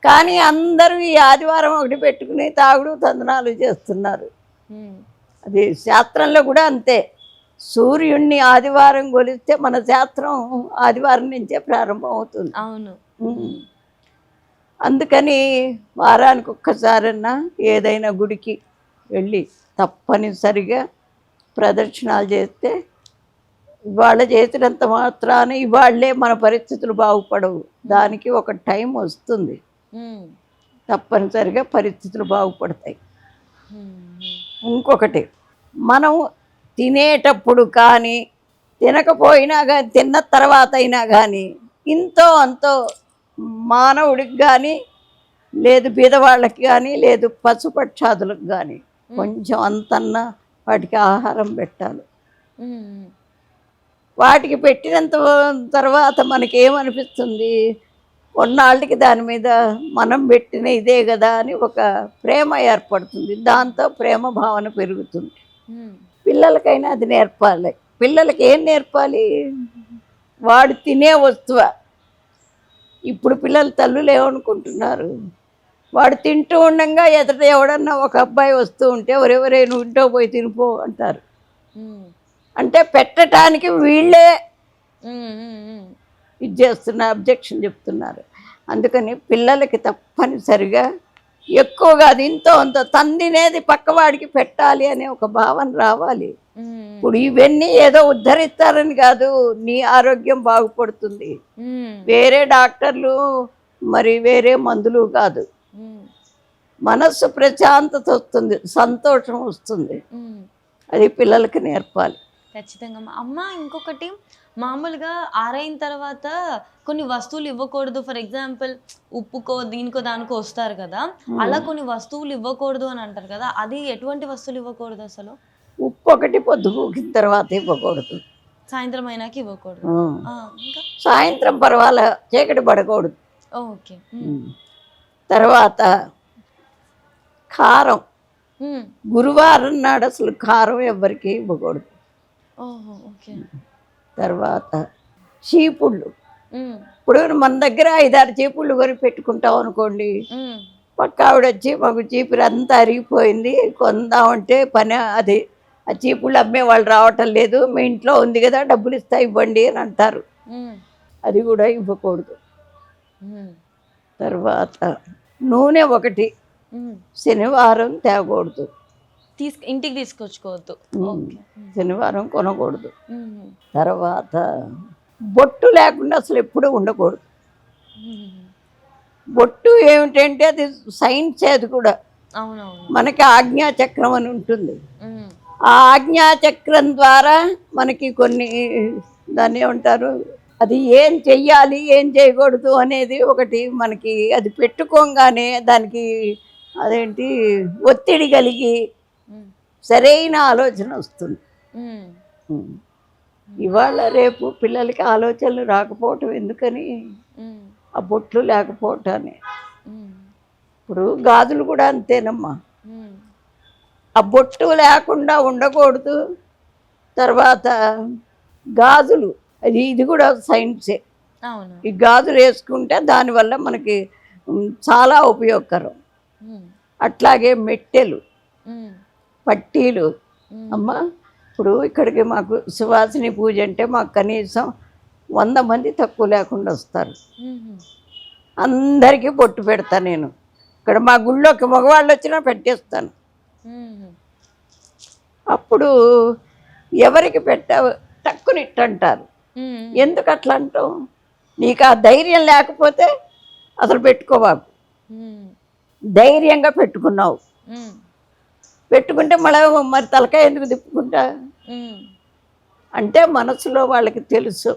కానీ అందరూ ఈ ఆదివారం ఒకటి పెట్టుకుని తాగుడు తందనాలు చేస్తున్నారు. అది శాస్త్రంలో కూడా అంతే. సూర్యుడిని ఆదివారం కొలిస్తే మన శాస్త్రం ఆదివారం నుంచే ప్రారంభం అవుతుంది. అవును. అందుకని వారానికి ఒక్కసారన్నా ఏదైనా గుడికి వెళ్ళి తప్పనిసరిగా ప్రదక్షిణాలు చేస్తే ఇవాళ చేసినంత మాత్రాన ఇవాళ్లే మన పరిస్థితులు బాగుపడవు. దానికి ఒక టైం వస్తుంది, తప్పనిసరిగా పరిస్థితులు బాగుపడతాయి. ఇంకొకటి, మనం తినేటప్పుడు కానీ తినకపోయినా కానీ తిన్న తర్వాత అయినా కానీ ఇంతో అంతో మానవుడికి కానీ లేదు బీదవాళ్ళకి కానీ లేదు పశుపక్షాదులకు కానీ కొంచెం అంతన్నా వాటికి ఆహారం పెట్టాలి. వాటికి పెట్టినంత తర్వాత మనకేమనిపిస్తుంది, కొన్నాళ్ళకి దాని మీద మనం పెట్టిన ఇదే కదా అని ఒక ప్రేమ ఏర్పడుతుంది. దాంతో ప్రేమ భావన పెరుగుతుంది. పిల్లలకైనా అది నేర్పాలి. పిల్లలకి ఏం నేర్పాలి, వాడు తినే వస్తువు. ఇప్పుడు పిల్లలు తల్లులు ఏమనుకుంటున్నారు, వాడు తింటూ ఉండగా ఎదుట ఎవడన్నా ఒక అబ్బాయి వస్తూ ఉంటే ఎవరెవరే నువ్వు ఇంట్లో పోయి తినిపో అంటారు. అంటే పెట్టడానికి వీళ్ళే ఇది చేస్తున్నారు, అబ్జెక్షన్ చెప్తున్నారు. అందుకని పిల్లలకి తప్పనిసరిగా ఎక్కువగా అది ఇంతో అంత తందినేది పక్కవాడికి పెట్టాలి అనే ఒక భావన రావాలి. ఇప్పుడు ఇవన్నీ ఏదో ఉద్ధరిస్తారని కాదు, నీ ఆరోగ్యం బాగుపడుతుంది. వేరే డాక్టర్లు మరి వేరే మందులు కాదు, మనస్సు ప్రశాంతత వస్తుంది, సంతోషం వస్తుంది. అది పిల్లలకి నేర్పాలి ఖచ్చితంగా. అమ్మ, ఇంకొకటి, మామూలుగా ఆరైన తర్వాత కొన్ని వస్తువులు ఇవ్వకూడదు. ఫర్ ఎగ్జాంపుల్ ఉప్పుకో దీనికో దానికో వస్తారు కదా, అలా కొన్ని వస్తువులు ఇవ్వకూడదు అని అంటారు కదా, అది ఎటువంటి వస్తువులు ఇవ్వకూడదు అసలు? ఉప్పు ఒకటి పొద్దుగూకిన తర్వాత ఇవ్వకూడదు, సాయంత్రం అయినాక ఇవ్వకూడదు. ఇంకా సాయంత్రం పర్వాలే, చీకటి పడకూడదు. ఓకే. తర్వాత కారం, గురువారం నాడు అసలు కారం ఎవ్వరికి ఇవ్వకూడదు. తర్వాత చీపుళ్ళు, ఇప్పుడు మన దగ్గర 5-6 చీపుళ్ళు కొని పెట్టుకుంటాం అనుకోండి, పక్క ఆవిడ వచ్చి మాకు చీపురు అంతా అరిగిపోయింది కొందామంటే పని అది ఆ చీపుళ్ళు అమ్మే వాళ్ళు రావటం లేదు, మీ ఇంట్లో ఉంది కదా డబ్బులు ఇస్తా ఇవ్వండి అని అంటారు. అది కూడా ఇవ్వకూడదు. తర్వాత నూనె ఒకటి శనివారం తేకూడదు. ఇంటికి తీసుకొచ్చుకోవద్దు. ఓకే. శనివారం కొనకూడదు. మ్మ్. తర్వాత బొట్టు లేకుండా అసలు ఎప్పుడూ ఉండకూడదు. మ్మ్. బొట్టు ఏమిటంటే అది సైన్స్, అది కూడా అవునవును. మనకి ఆజ్ఞాచక్రం అని ఉంటుంది. మ్మ్. ఆ ఆజ్ఞాచక్రం ద్వారా మనకి కొన్ని, దాన్ని ఏమంటారు, అది ఏం చెయ్యాలి ఏం చేయకూడదు అనేది ఒకటి మనకి, అది పెట్టుకోగానే దానికి అదేంటి ఒత్తిడి కలిగి మ్మ్. సరైన ఆలోచన వస్తుంది. మ్మ్. ఉమ్. ఇవాళ రేపు పిల్లలకి ఆలోచనలు రాకపోవటం ఎందుకని, మ్మ్. ఆ బొట్లు లేకపోవటాన్ని. మ్మ్. ఇప్పుడు గాజులు కూడా అంతేనమ్మా, మ్మ్. ఆ బొట్టు లేకుండా ఉండకూడదు. తర్వాత గాజులు, ఇది కూడా సైన్సే. అవును. ఈ గాజులు వేసుకుంటే దానివల్ల మనకి చాలా ఉపయోగకరం. మ్మ్. అట్లాగే మెట్టెలు, మ్మ్. పట్టీలు. మ్మ్. అమ్మ ఇప్పుడు ఇక్కడికి మాకు సువాసిని పూజ అంటే మాకు కనీసం 100 మంది తక్కువ లేకుండా వస్తారు. మ్మ్. అందరికీ బొట్టు పెడతా నేను. ఇక్కడ మా గుళ్ళోకి మగవాళ్ళు వచ్చినా పెట్టేస్తాను. మ్మ్. అప్పుడు ఎవరికి పెట్టావు టక్కునిట్టంటారు. మ్మ్. ఎందుకు అట్లా అంటావు? నీకు ఆ ధైర్యం లేకపోతే అసలు పెట్టుకోవాకు. మ్మ్. ధైర్యంగా పెట్టుకున్నావు, మ్మ్. పెట్టుకుంటే మళ్ళీ మరి తలకాయ ఎందుకు తిప్పుకుంటా మ్మ్. అంటే మనసులో వాళ్ళకి తెలుసు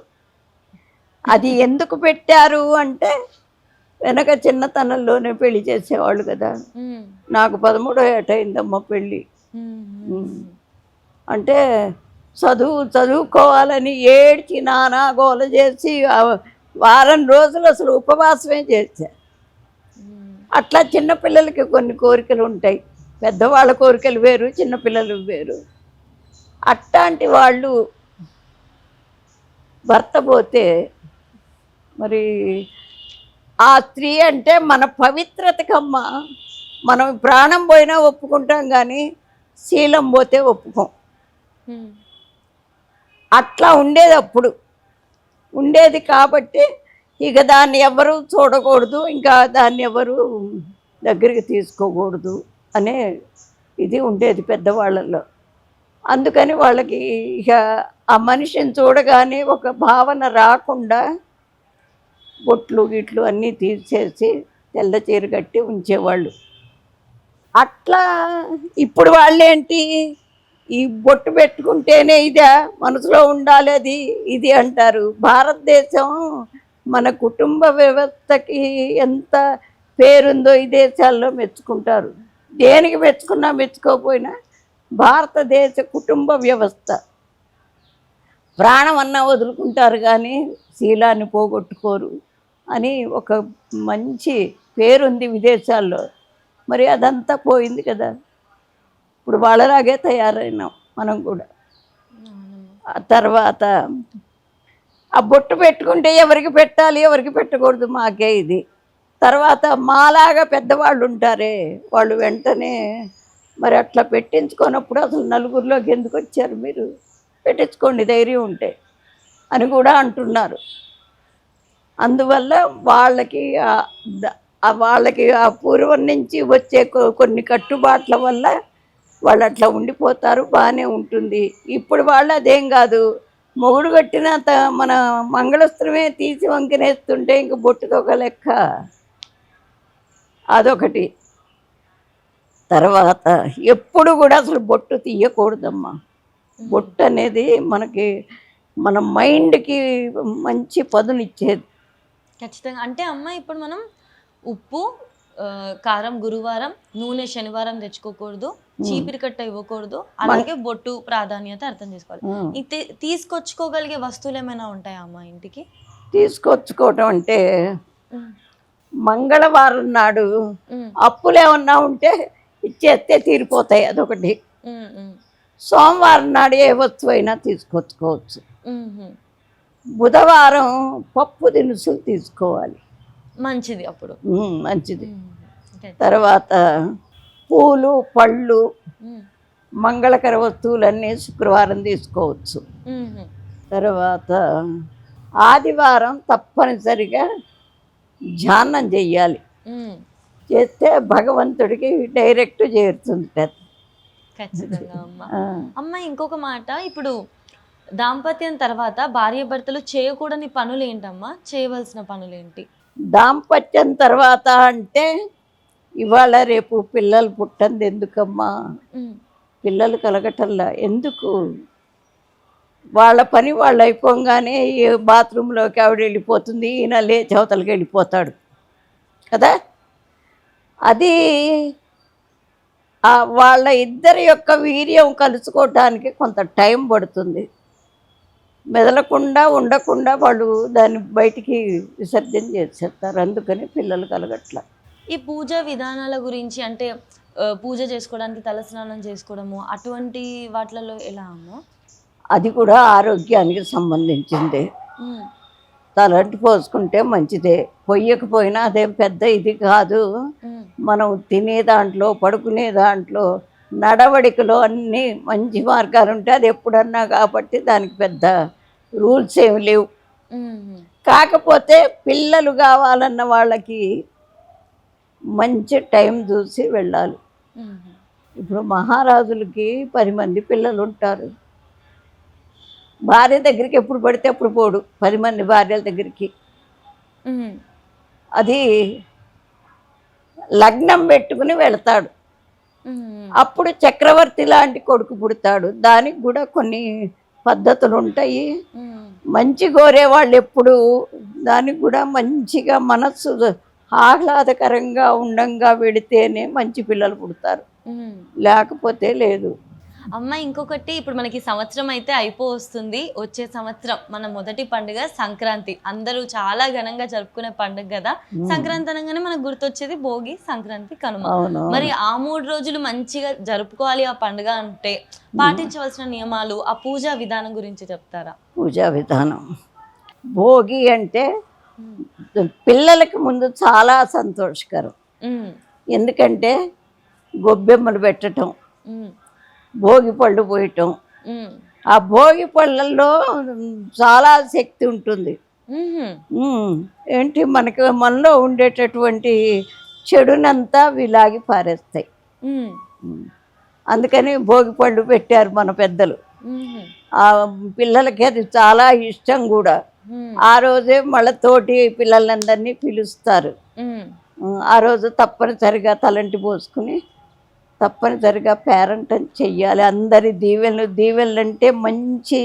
అది ఎందుకు పెట్టారు అంటే, వెనక చిన్నతనంలోనే పెళ్లి చేసేవాళ్ళు కదా. మ్మ్. నాకు 13వ ఏట అయిందమ్మ పెళ్ళి. మ్మ్. అంటే చదువుకోవాలని ఏడ్చి నానా గోల చేసి వారం రోజులు అసలు ఉపవాసమే చేశా. మ్మ్. అట్లా చిన్నపిల్లలకి కొన్ని కోరికలు ఉంటాయి, పెద్దవాళ్ళ కోరికలు వేరు, చిన్నపిల్లలు వేరు. అట్లాంటి వాళ్ళు భర్త పోతే మరి ఆ స్త్రీ అంటే మన పవిత్రతకమ్మ. మనం ప్రాణం పోయినా ఒప్పుకుంటాం కానీ శీలం పోతే ఒప్పుకోం. మ్మ్. అట్లా ఉండేది అప్పుడు, ఉండేది కాబట్టి ఇక దాన్ని ఎవరు చూడకూడదు, ఇంకా దాన్ని ఎవరు దగ్గరికి తీసుకోకూడదు అనే ఇది ఉండేది పెద్దవాళ్ళల్లో. అందుకని వాళ్ళకి ఇక ఆ మనిషిని చూడగానే ఒక భావన రాకుండా బొట్లు గిట్లు అన్నీ తీసేసి తెల్ల చీర కట్టి ఉంచేవాళ్ళు. అట్లా ఇప్పుడు వాళ్ళేంటి, ఈ బొట్టు పెట్టుకుంటేనే ఇదే మనసులో ఉండాలి అది ఇది అంటారు. భారతదేశం మన కుటుంబ వ్యవస్థకి ఎంత పేరుందో ఈ దేశాల్లో మెచ్చుకుంటారు. దేనికి మెచ్చుకున్నా మెచ్చుకోకపోయినా భారతదేశ కుటుంబ వ్యవస్థ, ప్రాణం అన్నా వదులుకుంటారు కానీ శీలాన్ని పోగొట్టుకోరు అని ఒక మంచి పేరుంది విదేశాల్లో. మరి అదంతా పోయింది కదా. ఇప్పుడు వాళ్ళలాగే తయారైనాం మనం కూడా. ఆ తర్వాత ఆ బొట్టు పెట్టుకుంటే ఎవరికి పెట్టాలి ఎవరికి పెట్టకూడదు మాకే ఇది. తర్వాత మాలాగా పెద్దవాళ్ళు ఉంటారే, వాళ్ళు వెంటనే మరి అట్లా పెట్టించుకున్నప్పుడు అసలు నలుగురిలోకి ఎందుకు వచ్చారు మీరు, పెట్టించుకోండి ధైర్యం ఉంటే అని కూడా అంటున్నారు. అందువల్ల వాళ్ళకి ఆ పూర్వం నుంచి వచ్చే కొన్ని కట్టుబాట్ల వల్ల వాళ్ళు అట్లా ఉండిపోతారు, బాగానే ఉంటుంది. ఇప్పుడు వాళ్ళు అదేం కాదు, మొగుడు కట్టిన మన మంగళస్త్రమే తీసి వంకినేస్తుంటే ఇంక బొట్టుతో ఒక లెక్క. అదొకటి. తర్వాత ఎప్పుడు కూడా అసలు బొట్టు తీయకూడదమ్మా. బొట్టు అనేది మనకి మన మైండ్కి మంచి పదునిచ్చేది. ఖచ్చితంగా. అంటే అమ్మ ఇప్పుడు మనం ఉప్పు కారం గురువారం, నూనె శనివారం తెచ్చుకోకూడదు, చీపిరి కట్ట ఇవ్వకూడదు, అలాగే బొట్టు ప్రాధాన్యత అర్థం చేసుకోవాలి. తీసుకొచ్చుకోగలిగే వస్తువులు ఏమైనా ఉంటాయా అమ్మ ఇంటికి? తీసుకొచ్చుకోవటం అంటే మంగళవారం నాడు అప్పులు ఏమన్నా ఉంటే ఇచ్చేస్తే తీరిపోతాయి, అదొకటి. సోమవారం నాడు ఏ వస్తువు అయినా తీసుకొచ్చుకోవచ్చు. బుధవారం పప్పు దినుసులు తీసుకోవాలి, మంచిది అప్పుడు, మంచిది. తర్వాత పూలు పళ్ళు మంగళకర వస్తువులన్నీ శుక్రవారం తీసుకోవచ్చు. తర్వాత ఆదివారం తప్పనిసరిగా ధ్యానం చెయ్యాలి, చేస్తే భగవంతుడికి డైరెక్ట్ చేరుతుంది. ఖచ్చితంగా అమ్మ. ఆ, అమ్మ ఇంకొక మాట, ఇప్పుడు దాంపత్యం తర్వాత భార్యాభర్తలు చేయకూడని పనులు ఏంటమ్మా, చేయవలసిన పనులు ఏంటి? దాంపత్యం తర్వాత అంటే ఇవాళ రేపు పిల్లలు పుట్టంది ఎందుకమ్మా, ఉమ్, పిల్లలు కలగటల్లా ఎందుకు, వాళ్ళ పని వాళ్ళు అయిపోగానే ఏ బాత్రూంలోకి ఆవిడ వెళ్ళిపోతుంది, ఈయన లేచి అవతలకి వెళ్ళిపోతాడు కదా. అది వాళ్ళ ఇద్దరి యొక్క వీర్యం కలుసుకోవటానికి కొంత టైం పడుతుంది. మెదలకుండా ఉండకుండా వాళ్ళు దాన్ని బయటికి విసర్జన చేసేస్తారు, అందుకని పిల్లలు కలగట్ల. ఈ పూజ విధానాల గురించి అంటే పూజ చేసుకోవడానికి తలస్నానం చేసుకోవడము అటువంటి వాటిలలో ఎలా అమ్మా? అది కూడా ఆరోగ్యానికి సంబంధించింది. ఉమ్, తలంటి పోసుకుంటే మంచిదే, పొయ్యకపోయినా అదేం పెద్ద ఇది కాదు. ఉమ్, మనం తినే దాంట్లో పడుకునే దాంట్లో నడవడికలో అన్నీ మంచి మార్గాలు ఉంటాయి, అది ఎప్పుడన్నా కాబట్టి దానికి పెద్ద రూల్స్ ఏమి లేవు. ఉమ్, కాకపోతే పిల్లలు కావాలన్న వాళ్ళకి మంచి టైం చూసి వెళ్ళాలి. ఉమ్, ఇప్పుడు మహారాజులకి 10 మంది పిల్లలు ఉంటారు, భార్య దగ్గరికి ఎప్పుడు పడితే అప్పుడు పోడు 10 మంది భార్యల దగ్గరికి. ఉమ్, అది లగ్నం పెట్టుకుని వెళతాడు, ఉమ్, అప్పుడు చక్రవర్తి లాంటి కొడుకు పుడతాడు. దానికి కూడా కొన్ని పద్ధతులు ఉంటాయి. ఉమ్, మంచి కోరే వాళ్ళు ఎప్పుడు దానికి కూడా మంచిగా మనస్సు ఆహ్లాదకరంగా ఉండంగా వెడితేనే మంచి పిల్లలు పుడతారు, ఉమ్. లేకపోతే లేదు. అమ్మ ఇంకొకటి, ఇప్పుడు మనకి సంవత్సరం అయితే వస్తుంది, వచ్చే సంవత్సరం మన మొదటి పండుగ సంక్రాంతి, అందరూ చాలా ఘనంగా జరుపుకునే పండుగ కదా. సంక్రాంతి అనగానే మనకు గుర్తొచ్చేది భోగి, సంక్రాంతి, కనుమ. అవును, మరి ఆ 3 రోజులు మంచిగా జరుపుకోవాలి ఆ పండుగ అంటే పాటించవలసిన నియమాలు, ఆ పూజా విధానం గురించి చెప్తారా? పూజా విధానం, భోగి అంటే పిల్లలకి ముందు చాలా సంతోషకరం. ఉమ్, ఎందుకంటే గొబ్బెమ్మలు పెట్టడం, ఉమ్, భోగి పళ్ళు పోయటం. ఉమ్, ఆ భోగి పళ్ళల్లో చాలా శక్తి ఉంటుంది. ఉహుం, ఏంటి మనలో ఉండేటటువంటి చెడునంతా వీలాగి పారేస్తాయి. ఉమ్, ఉమ్. అందుకని భోగి పళ్ళు పెట్టారు మన పెద్దలు. ఉహుం, ఆ పిల్లలకి అది చాలా ఇష్టం కూడా. ఉమ్, ఆ రోజే మళ్ళీ తోటి పిల్లలందరినీ పిలుస్తారు. ఉమ్, ఆ రోజు తప్పనిసరిగా తలంటి పోసుకుని తప్పనిసరిగా పేరంటం చెయ్యాలి. అందరి దీవెనలు అంటే మంచి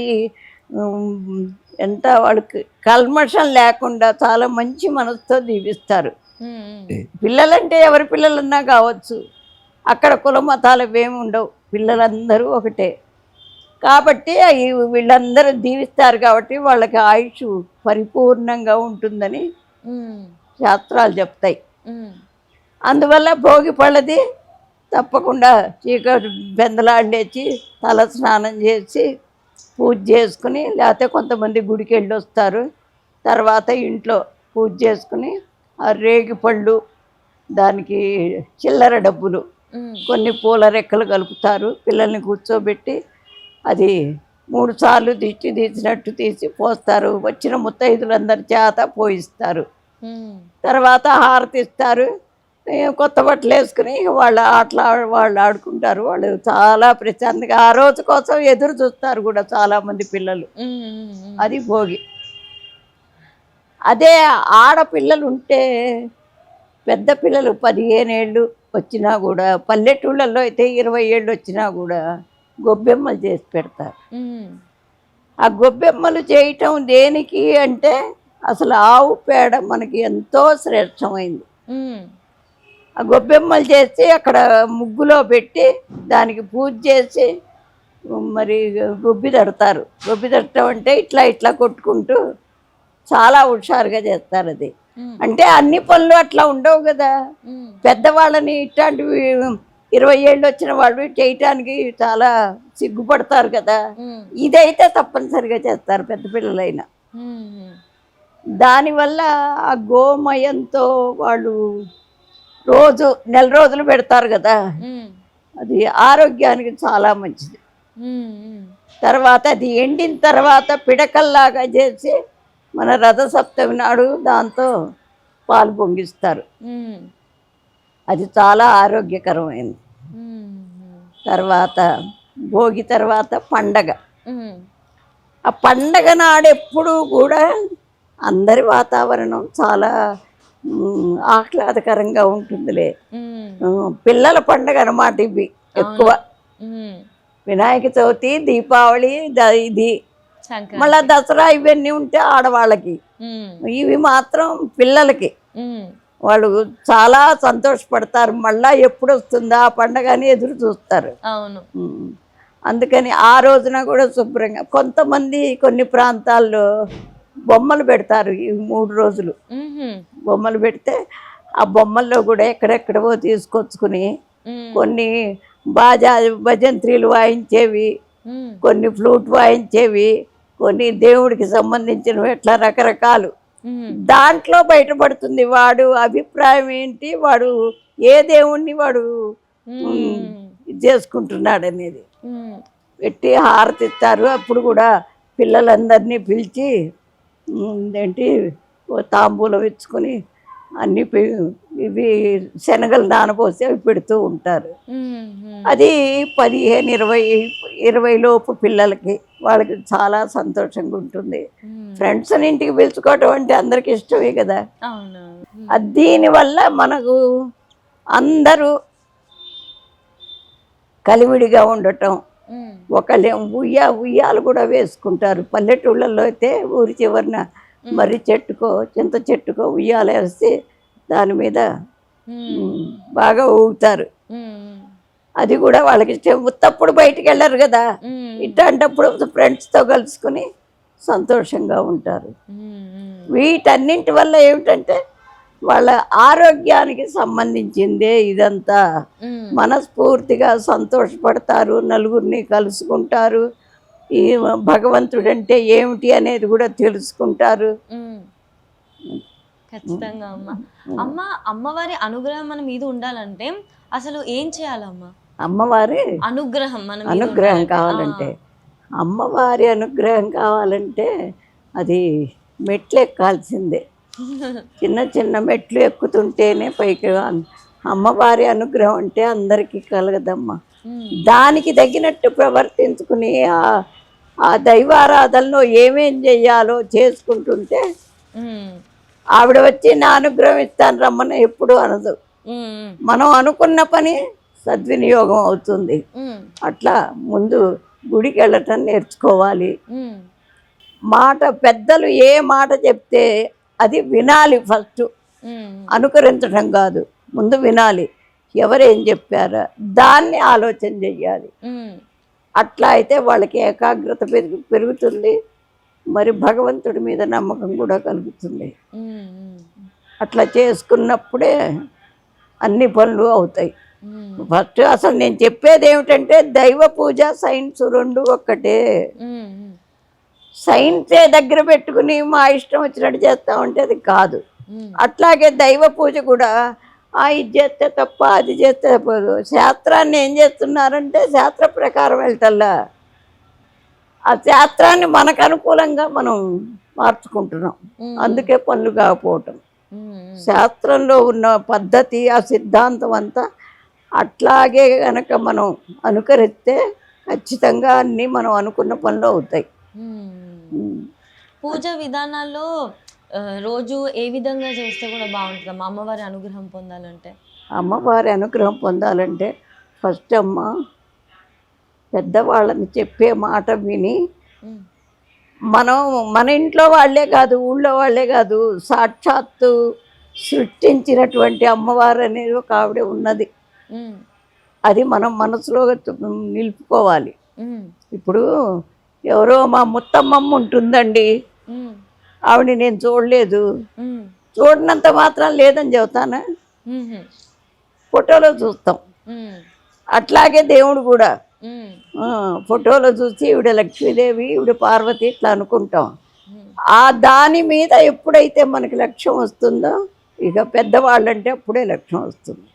ఎంత వాళ్ళకి కల్మషం లేకుండా చాలా మంచి మనసుతో దీవిస్తారు. ఉమ్, పిల్లలంటే ఎవరి పిల్లలన్నా కావచ్చు, అక్కడ కుల మతాలు ఏమి ఉండవు, పిల్లలందరూ ఒకటే. కాబట్టి వీళ్ళందరూ దీవిస్తారు కాబట్టి వాళ్ళకి ఆయుష్ పరిపూర్ణంగా ఉంటుందని ఉమ్, శాస్త్రాలు చెప్తాయి. ఉమ్, అందువల్ల భోగి పళ్ళది తప్పకుండా చీకటి బెందలాడేసి తల స్నానం చేసి పూజ చేసుకుని, లేకపోతే కొంతమంది గుడికి వెళ్ళి వస్తారు, తర్వాత ఇంట్లో పూజ చేసుకుని ఆ రేగి పళ్ళు, దానికి చిల్లర డబ్బులు, ఉమ్, కొన్ని పూల రెక్కలు కలుపుతారు, పిల్లల్ని కూర్చోబెట్టి అది 3 సార్లు దిష్టి తీసినట్టు తీసి పోస్తారు. వచ్చిన ముత్తైదులందరి చేత పోయిస్తారు. ఉమ్, తర్వాత హారతి ఇస్తారు, కొత్త బట్టలు వేసుకుని వాళ్ళ ఆటలు వాళ్ళు ఆడుకుంటారు. వాళ్ళు చాలా ప్రశాంతంగా ఆ రోజు కోసం ఎదురు చూస్తారు కూడా చాలామంది పిల్లలు. ఉమ్, ఉమ్, అది భోగి. అదే ఆడపిల్లలు ఉంటే పెద్ద పిల్లలు 15 ఏళ్ళు వచ్చినా కూడా, పల్లెటూళ్ళల్లో అయితే 20 ఏళ్ళు వచ్చినా కూడా గొబ్బెమ్మలు చేసి పెడతారు. ఉమ్, ఆ గొబ్బెమ్మలు చేయటం దేనికి అంటే అసలు ఆవు పేడ మనకి ఎంతో శ్రేష్టమైంది. ఉమ్, ఆ గొబ్బెమ్మలు చేసి అక్కడ ముగ్గులో పెట్టి దానికి పూజ చేసి మరి గొబ్బి తడతారు. గొబ్బి తడటం అంటే ఇట్లా ఇట్లా కొట్టుకుంటూ చాలా హుషారుగా చేస్తారు. అది ఉమ్, అంటే అన్ని పనులు అట్లా ఉండవు కదా. ఉమ్, పెద్దవాళ్ళని ఇట్లాంటివి 20 ఏళ్ళు వచ్చిన వాళ్ళు చేయటానికి చాలా సిగ్గుపడతారు కదా. ఉమ్, ఇదైతే తప్పనిసరిగా చేస్తారు పెద్ద పిల్లలైనా. ఉమ్, దానివల్ల ఆ గోమయంతో వాళ్ళు రోజు నెల రోజులు పెడతారు కదా, ఉమ్, అది ఆరోగ్యానికి చాలా మంచిది. ఉమ్, ఉమ్, తర్వాత అది ఎండిన తర్వాత పిడకల్లాగా చేసి మన రథసప్తమి నాడు దాంతో పాలు పొంగిస్తారు. ఉమ్, అది చాలా ఆరోగ్యకరమైనది. ఉమ్. తర్వాత భోగి తర్వాత పండగ. ఉమ్, ఆ పండగ నాడెప్పుడు కూడా అందరి వాతావరణం చాలా ఆహ్లాదకరంగా ఉంటుందిలే. పిల్లల పండగ అన్నమాట ఇవి ఎక్కువ. ఉమ్, వినాయక చవితి, దీపావళి, ఇది సంక్రాంతి. మళ్ళా దసరా ఇవన్నీ ఉంటే ఆడవాళ్ళకి. ఉమ్, ఇవి మాత్రం పిల్లలకి. ఉమ్, వాళ్ళు చాలా సంతోషపడతారు, మళ్ళా ఎప్పుడు వస్తుందా ఆ పండగ అని ఎదురు చూస్తారు. అవును. అందుకని ఆ రోజున కూడా శుభ్రంగా కొంతమంది కొన్ని ప్రాంతాల్లో బొమ్మలు పెడతారు. ఈ 3 రోజులు ఉహుం, బొమ్మలు పెడితే ఆ బొమ్మల్లో కూడా ఎక్కడెక్కడవో తీసుకొచ్చుకుని ఉమ్, కొన్ని భజంత్రీలు వాయించేవి, ఉమ్, కొన్ని ఫ్లూట్ వాయించేవి, కొన్ని దేవుడికి సంబంధించినవి, ఇట్లా రకరకాలు. ఉమ్, దాంట్లో బయటపడుతుంది వాడు అభిప్రాయం ఏంటి, వాడు ఏ దేవుణ్ణి వాడు ఇది చేసుకుంటున్నాడు అనేది. ఉమ్, పెట్టి హారతి ఇస్తారు. అప్పుడు కూడా పిల్లలందరినీ పిలిచి ఏంటి తాంబూలం ఇచ్చుకొని అన్ని ఇవి శనగలు నానబోసి అవి పెడుతూ ఉంటారు. ఉమ్, అది 15, 20 లోపు పిల్లలకి వాళ్ళకి చాలా సంతోషంగా ఉంటుంది. ఫ్రెండ్స్ ఇంటికి పిలుచుకోవటం అంటే అందరికి ఇష్టమే కదా. అవును. దీనివల్ల మనకు అందరూ కలివిడిగా ఉండటం. ఉమ్, ఒకళ్ళే ఉయ్యాలు కూడా వేసుకుంటారు. పల్లెటూళ్ళల్లో అయితే ఊరి చివరిన మర్రి చెట్టుకో చింత చెట్టుకో ఉయ్యాలు వేసి దాని మీద బాగా ఊగుతారు. అది కూడా వాళ్ళకి ఇష్టం. ఉత్తప్పుడు బయటికి వెళ్ళరు కదా, ఇట్లాంటప్పుడు ఫ్రెండ్స్తో కలుసుకుని సంతోషంగా ఉంటారు. వీటన్నింటి వల్ల ఏమిటంటే వాళ్ళ ఆరోగ్యానికి సంబంధించిందే ఇదంతా. మనస్ఫూర్తిగా సంతోషపడతారు, నలుగురిని కలుసుకుంటారు, ఈ భగవంతుడు అంటే ఏమిటి అనేది కూడా తెలుసుకుంటారు. ఖచ్చితంగా అమ్మ. అమ్మ, అమ్మవారి అనుగ్రహం మన మీద ఉండాలంటే అసలు ఏం చేయాలమ్మా? అమ్మవారి అనుగ్రహం మన మీద అనుగ్రహం కావాలంటే, అమ్మవారి అనుగ్రహం కావాలంటే అది మెట్లు ఎక్కాల్సిందే. చిన్న చిన్న మెట్లు ఎక్కుతుంటేనే పైకి. అమ్మవారి అనుగ్రహం అంటే అందరికీ కలగదమ్మా. దానికి తగినట్టు ప్రవర్తించుకుని ఆ దైవారాధనలో ఏమేం చెయ్యాలో చేసుకుంటుంటే ఆవిడ వచ్చి నా అనుగ్రహం ఇస్తాను రమ్మని ఎప్పుడు అనదు. మనం అనుకున్న పని సద్వినియోగం అవుతుంది. అట్లా ముందు గుడికి వెళ్ళటం నేర్చుకోవాలి. మాట పెద్దలు ఏ మాట చెప్తే అది వినాలి. ఫస్ట్ అనుకరించడం కాదు, ముందు వినాలి. ఎవరేం చెప్పారా దాన్ని ఆలోచన చెయ్యాలి. అట్లా అయితే వాళ్ళకి ఏకాగ్రత పెరుగుతుంది, మరి భగవంతుడి మీద నమ్మకం కూడా కలుగుతుంది. అట్లా చేసుకున్నప్పుడే అన్ని పనులు అవుతాయి. ఫస్ట్ అసలు నేను చెప్పేది ఏమిటంటే దైవ పూజ సైన్స్ రెండు ఒక్కటే. సైన్సే దగ్గర పెట్టుకుని మా ఇష్టం వచ్చినట్టు చేస్తామంటే అది కాదు. అట్లాగే దైవ పూజ కూడా ఇది చేస్తే తప్ప అది చేస్తే తప్పదు. శాస్త్రాన్ని ఏం చేస్తున్నారంటే శాస్త్ర ప్రకారం వెళ్తల్లా ఆ శాస్త్రాన్ని మనకు అనుకూలంగా మనం మార్చుకుంటున్నాం. అందుకే పనులు కాకపోవటం. శాస్త్రంలో ఉన్న పద్ధతి ఆ సిద్ధాంతం అంతా అట్లాగే కనుక మనం అనుకరిస్తే ఖచ్చితంగా అన్నీ మనం అనుకున్న పనులు అవుతాయి. పూజ విధానాల్లో రోజు ఏ విధంగా చేస్తే కూడా బాగుంటుందమ్మా అమ్మవారి అనుగ్రహం పొందాలంటే? అమ్మవారి అనుగ్రహం పొందాలంటే ఫస్ట్ అమ్మ పెద్దవాళ్ళని చెప్పే మాట విని, మనం మన ఇంట్లో వాళ్ళే కాదు, ఊళ్ళో వాళ్ళే కాదు, సాక్షాత్తు సృష్టించినటువంటి అమ్మవారు అనేది ఒక ఆవిడ ఉన్నది. అది మనం మనసులో నిలుపుకోవాలి. ఇప్పుడు ఎవరో మా ముత్తమ్మమ్మ ఉంటుందండి, ఆవిడ నేను చూడలేదు, చూడనంత మాత్రం లేదని చెబుతానా? ఫోటోలో చూస్తాం. అట్లాగే దేవుడు కూడా ఫోటోలో చూసి ఈవిడ లక్ష్మీదేవి, ఈవిడ పార్వతి ఇట్లా అనుకుంటాం. ఆ దాని మీద ఎప్పుడైతే మనకి లక్ష్యం వస్తుందో ఇక పెద్దవాళ్ళంటే అప్పుడే లక్ష్యం వస్తుంది.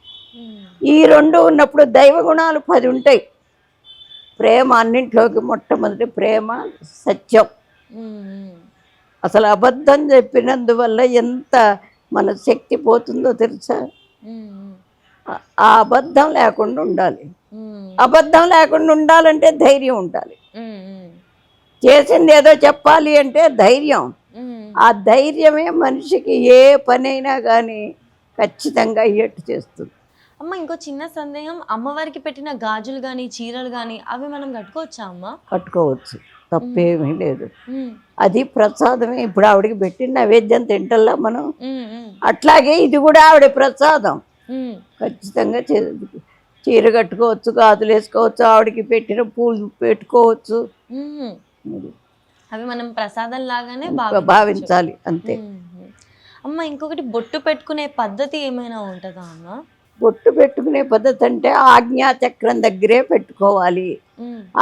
ఈ రెండు ఉన్నప్పుడు దైవ గుణాలు 10 ఉంటాయి. ప్రేమ అన్నింట్లోకి మొట్టమొదటి ప్రేమ, సత్యం. అసలు అబద్ధం చెప్పినందువల్ల ఎంత మన శక్తి పోతుందో తెలుసా? ఆ అబద్ధం లేకుండా ఉండాలి. అబద్ధం లేకుండా ఉండాలంటే ధైర్యం ఉండాలి. చేసింది ఏదో చెప్పాలి అంటే ధైర్యం. ఆ ధైర్యమే మనిషికి ఏ పనైనా కానీ ఖచ్చితంగా అయ్యేట్టు చేస్తుంది. అమ్మ ఇంకో చిన్న సందేహం, అమ్మవారికి పెట్టిన గాజులు కానీ చీరలు కానీ అవి మనం కట్టుకోవచ్చా అమ్మ? కట్టుకోవచ్చు, తప్పేమీ లేదు. అది ప్రసాదమే. ఇప్పుడు ఆవిడకి పెట్టిన నైవేద్యం తింటల్లా మనం, అట్లాగే ఇది కూడా ఆవిడ ప్రసాదం. ఖచ్చితంగా చీర కట్టుకోవచ్చు, గాజులు వేసుకోవచ్చు, ఆవిడకి పెట్టిన పూలు పెట్టుకోవచ్చు. అవి మనం ప్రసాదం లాగానే భావించాలి అంతే. అమ్మ ఇంకొకటి, బొట్టు పెట్టుకునే పద్ధతి ఏమైనా ఉంటుందా అమ్మ? బొట్టు పెట్టుకునే పద్ధతి అంటే ఆజ్ఞాచక్రం దగ్గరే పెట్టుకోవాలి.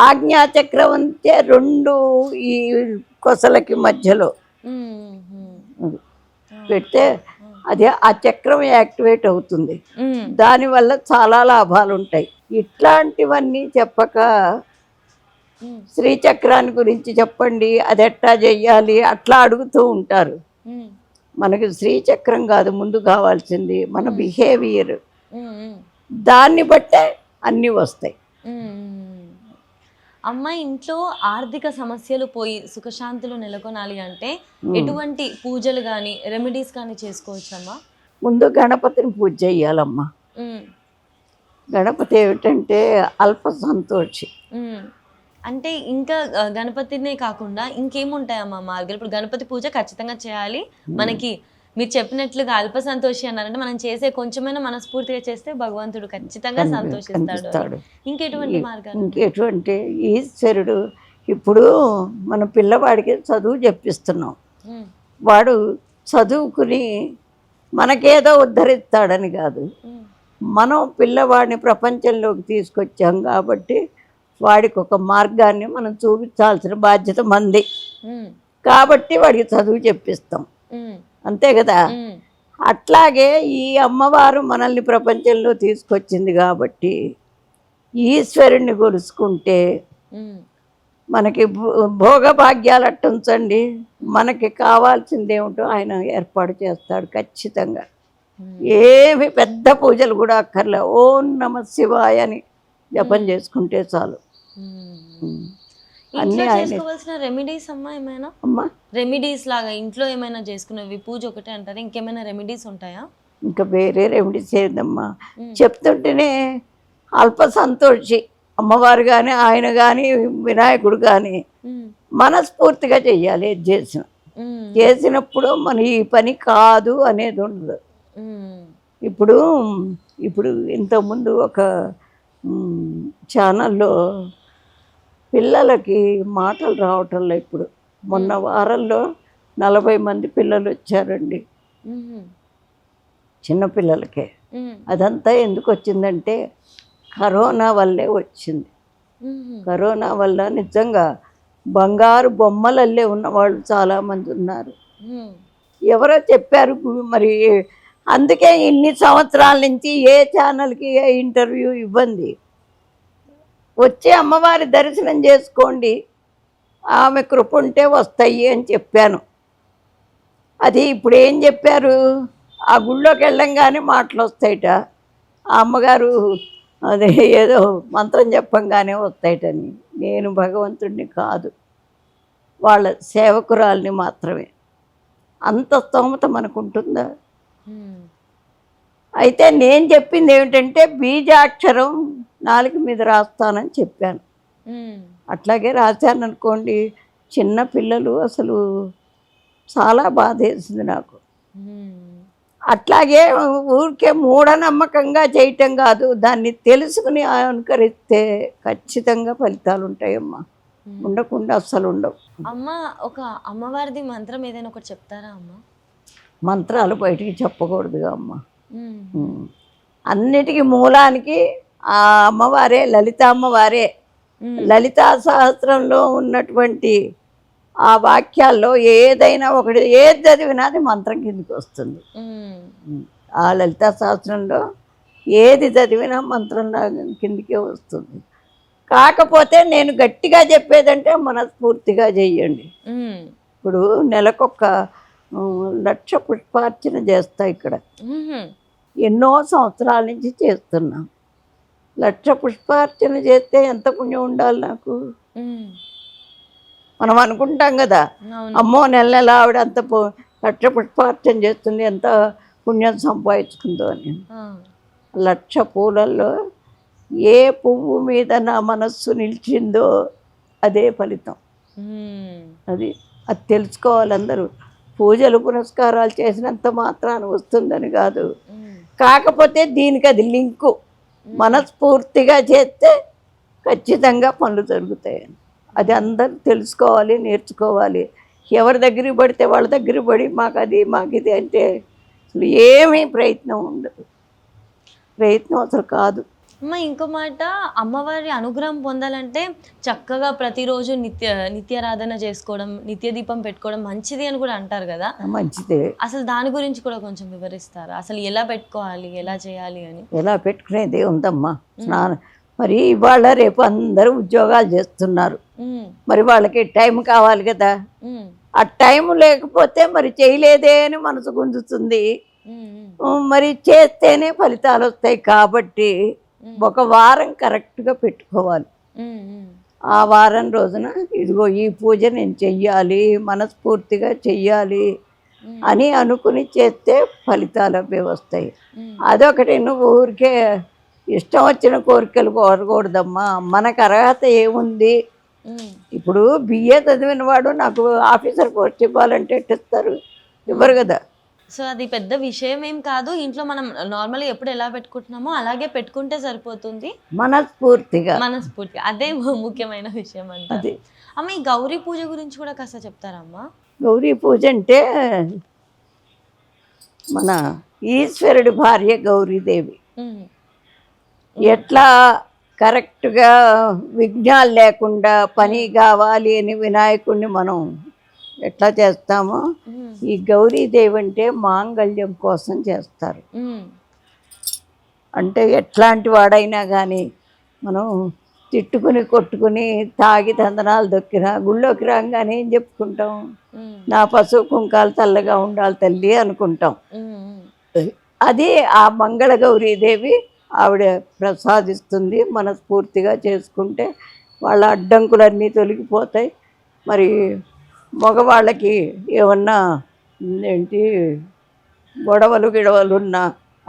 ఆజ్ఞాచక్రం అంటే రెండు ఈ కొసలకి మధ్యలో పెడితే అది ఆ చక్రం యాక్టివేట్ అవుతుంది. దానివల్ల చాలా లాభాలు ఉంటాయి. ఇట్లాంటివన్నీ చెప్పక శ్రీచక్రాన్ని గురించి చెప్పండి, అది ఎట్టా చెయ్యాలి అట్లా అడుగుతూ ఉంటారు. మనకి శ్రీచక్రం కాదు ముందు కావాల్సింది, మన బిహేవియర్. దాన్ని బట్టే అన్నీ వస్తాయి. అమ్మ ఇంట్లో ఆర్థిక సమస్యలు పోయి సుఖశాంతులు నెలకొనాలి అంటే ఎటువంటి పూజలు కానీ రెమెడీస్ కానీ చేసుకోవచ్చమ్మా? ముందు గణపతిని పూజ చేయాలమ్మా. గణపతి ఏమిటంటే అల్ప సంతోషి. అంటే ఇంకా గణపతినే కాకుండా ఇంకేముంటాయమ్మా మార్గాలు? ఇప్పుడు గణపతి పూజ ఖచ్చితంగా చేయాలి. మనకి మీరు చెప్పినట్లుగా అల్ప సంతోషి అన్నారంటే మనం చేసే కొంచెమైనా మనస్ఫూర్తిగా చేస్తే భగవంతుడు ఖచ్చితంగా సంతోషిస్తాడు. ఇంకెటువంటి మార్గాలు? ఇంకెటువంటి ఈశ్వరుడు ఇప్పుడు మన పిల్లవాడికి చదువు చెప్పిస్తున్నాం, వాడు చదువుకుని మనకేదో ఉద్ధరిస్తాడని కాదు, మనం పిల్లవాడిని ప్రపంచంలోకి తీసుకొచ్చాం కాబట్టి వాడికి ఒక మార్గాన్ని మనం చూపించాల్సిన బాధ్యత మంది. కాబట్టి వాడికి చదువు చెప్పిస్తాం, అంతే కదా. అట్లాగే ఈ అమ్మవారు మనల్ని ప్రపంచంలో తీసుకొచ్చింది కాబట్టి ఈశ్వరుణ్ణి కొలుసుకుంటే మనకి భోగభాగ్యాలు అట్టుంచండి, మనకి కావాల్సింది ఏమిటో ఆయన ఏర్పాటు చేస్తాడు ఖచ్చితంగా. ఏమి పెద్ద పూజలు కూడా అక్కర్లే, ఓం నమ శివాయ అని జపం చేసుకుంటే చాలు. అన్ని చేసుకోవాల్సిన రెమెడీస్ అమ్మా ఏమైనా? అమ్మా రెమెడీస్ లాగా ఇంట్లో ఏమైనా చేసుకునేవి? పూజ ఒకటే అంటారు, ఇంకేమైనా రెమెడీస్ ఉంటాయా? ఇంకా వేరే రెమెడీస్ ఏదమ్మా, చెప్తుంటేనే అల్ప సంతోషి అమ్మవారు కానీ ఆయన కానీ వినాయకుడు కానీ మనస్ఫూర్తిగా చెయ్యాలి. ఏది చేసినప్పుడు మన ఈ పని కాదు అనేది ఉండదు. ఇప్పుడు ఇప్పుడు ఇంతకుముందు ఒక ఛానల్లో పిల్లలకి మాటలు రావటంలో, ఇప్పుడు మొన్న వారంలో 40 మంది పిల్లలు వచ్చారండి, చిన్నపిల్లలకే. అదంతా ఎందుకు వచ్చిందంటే కరోనా వల్లే వచ్చింది. కరోనా వల్ల నిజంగా బంగారు బొమ్మలల్లే ఉన్నవాళ్ళు చాలామంది ఉన్నారు. ఎవరో చెప్పారు మరి, అందుకే ఇన్ని సంవత్సరాల నుంచి ఏ ఛానల్కి ఏ ఇంటర్వ్యూ ఇవ్వండి, వచ్చి అమ్మవారి దర్శనం చేసుకోండి, ఆమె కృప ఉంటే వస్తాయి అని చెప్పాను. అది ఇప్పుడు ఏం చెప్పారు, ఆ గుళ్ళోకి వెళ్ళంగానే మాటలు వస్తాయిట, ఆ అమ్మగారు అదే ఏదో మంత్రం చెప్పంగానే వస్తాయిటని. నేను భగవంతుడిని కాదు, వాళ్ళ సేవకురాల్ని మాత్రమే. అంత స్తోమత మనకుంటుందా? అయితే నేను చెప్పింది ఏమిటంటే బీజాక్షరం నాలుగు మీద రాస్తానని చెప్పాను. అట్లాగే రాశాను అనుకోండి, చిన్న పిల్లలు అసలు చాలా బాధ వేసింది నాకు. అట్లాగే ఊరికే మూఢనమ్మకంగా చేయటం కాదు, దాన్ని తెలుసుకుని అనుకరిస్తే ఖచ్చితంగా ఫలితాలు ఉంటాయమ్మా, ఉండకుండా అస్సలు ఉండవు. అమ్మ ఒక అమ్మవారిది మంత్రం ఏదైనా ఒకటి చెప్తారా అమ్మ? మంత్రాలు బయటికి చెప్పకూడదుగా అమ్మ. అన్నిటికీ మూలానికి ఆ అమ్మవారే, లలిత అమ్మవారే. లలితా సహస్రంలో ఉన్నటువంటి ఆ వాక్యాల్లో ఏదైనా ఒకటి, ఏది చదివినా అది మంత్రం కిందకి వస్తుంది. ఆ లలితా సహస్రంలో ఏది చదివినా మంత్రం కిందకే వస్తుంది. కాకపోతే నేను గట్టిగా చెప్పేదంటే మనస్ఫూర్తిగా చెయ్యండి. ఇప్పుడు నెలకొక 1,00,000 పుష్పార్చన చేస్తా ఇక్కడ. ఎన్నో సంవత్సరాల నుంచి చేస్తున్నాం. 1,00,000 పుష్పార్చన చేస్తే ఎంత పుణ్యం ఉండాలి నాకు? మనం అనుకుంటాం కదా, అవును. అమ్మో నెల నెల ఆవిడ అంత 1,00,000 పుష్పార్చన చేస్తుంది, ఎంత పుణ్యం సంపాదించుకుందో అని. ఆ. 1,00,000 పూలల్లో ఏ పువ్వు మీద నా మనస్సు నిలిచిందో అదే ఫలితం. అది అది తెలుసుకోవాలి అందరూ. పూజలు పునస్కారాలు చేసినంత మాత్రాన వస్తుందని కాదు. కాకపోతే దీనికి అది లింకు. మనస్ఫూర్తిగా చేస్తే ఖచ్చితంగా పనులు జరుగుతాయని అది అందరూ తెలుసుకోవాలి, నేర్చుకోవాలి. ఎవరి దగ్గరికి పడితే వాళ్ళ దగ్గరికి పడి మాకు ఇది అంటే అసలు ఏమీ ప్రయత్నం ఉండదు. ప్రయత్నం అసలు కాదు. అమ్మ ఇంకో మాట, అమ్మవారి అనుగ్రహం పొందాలంటే చక్కగా ప్రతిరోజు నిత్యారాధన చేసుకోవడం, నిత్య దీపం పెట్టుకోవడం మంచిది అని కూడా అంటారు కదా. మంచిదే. అసలు దాని గురించి కూడా కొంచెం వివరిస్తారా? అసలు ఎలా పెట్టుకోవాలి, ఎలా చేయాలి అని? ఎలా పెట్టుకునేది ఉందమ్మా. మరి ఇవాళ రేపు అందరూ ఉద్యోగాలు చేస్తున్నారు. మరి వాళ్ళకి టైం కావాలి కదా. ఆ టైం లేకపోతే మరి చేయలేదే అని మనసు గుంజుతుంది. మరి చేస్తేనే ఫలితాలు వస్తాయి. కాబట్టి ఒక వారం కరెక్ట్గా పెట్టుకోవాలి. ఆ వారం రోజున ఇదిగో ఈ పూజ నేను చెయ్యాలి, మనస్ఫూర్తిగా చెయ్యాలి అని అనుకుని చేస్తే ఫలితాలు అవి వస్తాయి. అదొకటి. నువ్వు ఊరికే ఇష్టం వచ్చిన కోరికలు కోరకూడదమ్మా. మనకు అర్హత ఏముంది? ఇప్పుడు బిఏ చదివిన వాడు నాకు ఆఫీసర్ పోస్ట్ ఇవ్వాలంటే ఇస్తారు? ఇవ్వరు కదా. సో అది పెద్ద విషయం ఏం కాదు. ఇంట్లో మనం నార్మల్గా ఎప్పుడు ఎలా పెట్టుకుంటున్నామో అలాగే పెట్టుకుంటే సరిపోతుంది. మనస్ఫూర్తిగా. అదే ముఖ్యమైన విషయం అంటే. అది అమ్మ, ఈ గౌరీ పూజ గురించి కూడా కాస్త చెప్తారమ్మా? గౌరీ పూజ అంటే మన ఈశ్వరుడి భార్య గౌరీదేవి. ఎట్లా కరెక్ట్గా విఘ్నాలు లేకుండా పని కావాలి అని వినాయకుడిని మనం ఎట్లా చేస్తామో ఈ గౌరీదేవి అంటే మాంగళ్యం కోసం చేస్తారు. అంటే ఎట్లాంటి వాడైనా కానీ మనం తిట్టుకుని కొట్టుకుని తాగి తందనాలు దొక్కినా గుళ్ళోకి రాగానే ఏం చెప్పుకుంటాం? నా పసుపు కుంకాలు తెల్లగా ఉండాలి తల్లి అనుకుంటాం. అది ఆ మంగళ గౌరీదేవి ఆవిడ ప్రసాదిస్తుంది. మనస్ఫూర్తిగా చేసుకుంటే వాళ్ళ అడ్డంకులన్నీ తొలగిపోతాయి. మరి మగవాళ్ళకి ఏమన్నా గొడవలు ఉన్నా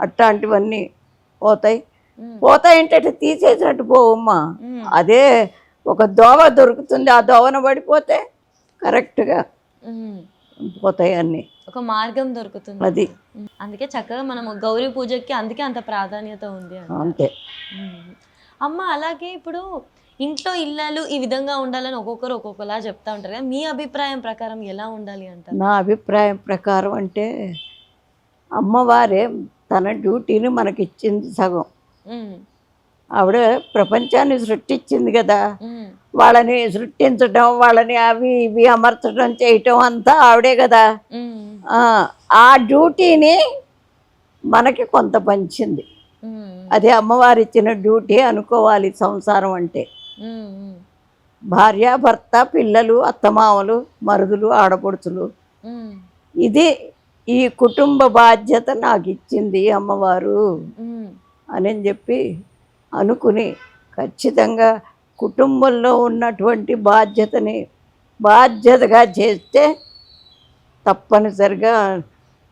అట్లాంటివన్నీ పోతాయంటే తీసేసినట్టు పోవమ్మా. అదే ఒక దోవ దొరుకుతుంది, ఆ దోవన పడిపోతే కరెక్ట్గా పోతాయి అన్నీ. ఒక మార్గం దొరుకుతుంది. అది అందుకే చక్కగా మనం గౌరీ పూజకి అందుకే అంత ప్రాధాన్యత ఉంది అంతే. అమ్మ, అలాగే ఇప్పుడు ఇంట్లో ఇల్లాలు ఈ విధంగా ఉండాలని ఒక్కొక్కరు ఒక్కొక్కలా చెప్తా ఉంటారు కదా. మీ అభిప్రాయం ప్రకారం ఎలా ఉండాలి అంటారు? నా అభిప్రాయం ప్రకారం అంటే అమ్మవారే తన డ్యూటీని మనకిచ్చింది సగం. ఆవిడ ప్రపంచాన్ని సృష్టించింది కదా. వాళ్ళని సృష్టించడం, వాళ్ళని అవి ఇవి అమర్చడం చేయటం అంతా ఆవిడే కదా. ఆ డ్యూటీని మనకి కొంత పంచింది. అదే అమ్మవారి ఇచ్చిన డ్యూటీ అనుకోవాలి సంసారం అంటే. భార్య, భర్త, పిల్లలు, అత్తమామలు, మరుదులు, ఆడపడుచులు, ఇది ఈ కుటుంబ బాధ్యత నాకు ఇచ్చింది అమ్మవారు అని చెప్పి అనుకుని ఖచ్చితంగా కుటుంబంలో ఉన్నటువంటి బాధ్యతగా చేస్తే తప్పనిసరిగా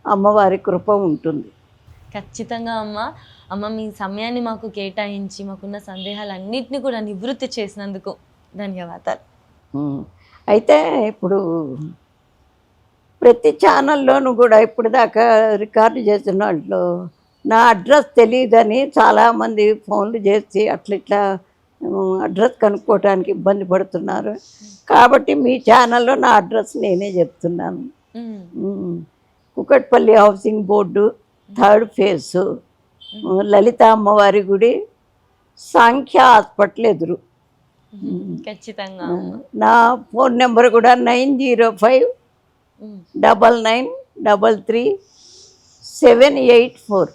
అమ్మవారి కృప ఉంటుంది. ఖచ్చితంగా అమ్మ మీ సమయాన్ని మాకు కేటాయించి మాకున్న సందేహాలన్నింటినీ కూడా నివృత్తి చేసినందుకు ధన్యవాదాలు. అయితే ఇప్పుడు ప్రతి ఛానల్లోనూ కూడా ఇప్పుడు దాకా రికార్డు చేసిన వాటిలో నా అడ్రస్ తెలియదని చాలామంది ఫోన్లు చేసి ఇట్లా అడ్రస్ కనుక్కోవడానికి ఇబ్బంది పడుతున్నారు. కాబట్టి మీ ఛానల్లో నా అడ్రస్ నేనే చెప్తున్నాను. Kukatpally housing board, 3rd phase, Lalitha అమ్మవారి గుడి, సాంఖ్య హాస్పిటల్ ఎదురు. ఖచ్చితంగా. నా ఫోన్ నెంబర్ కూడా 9059333784.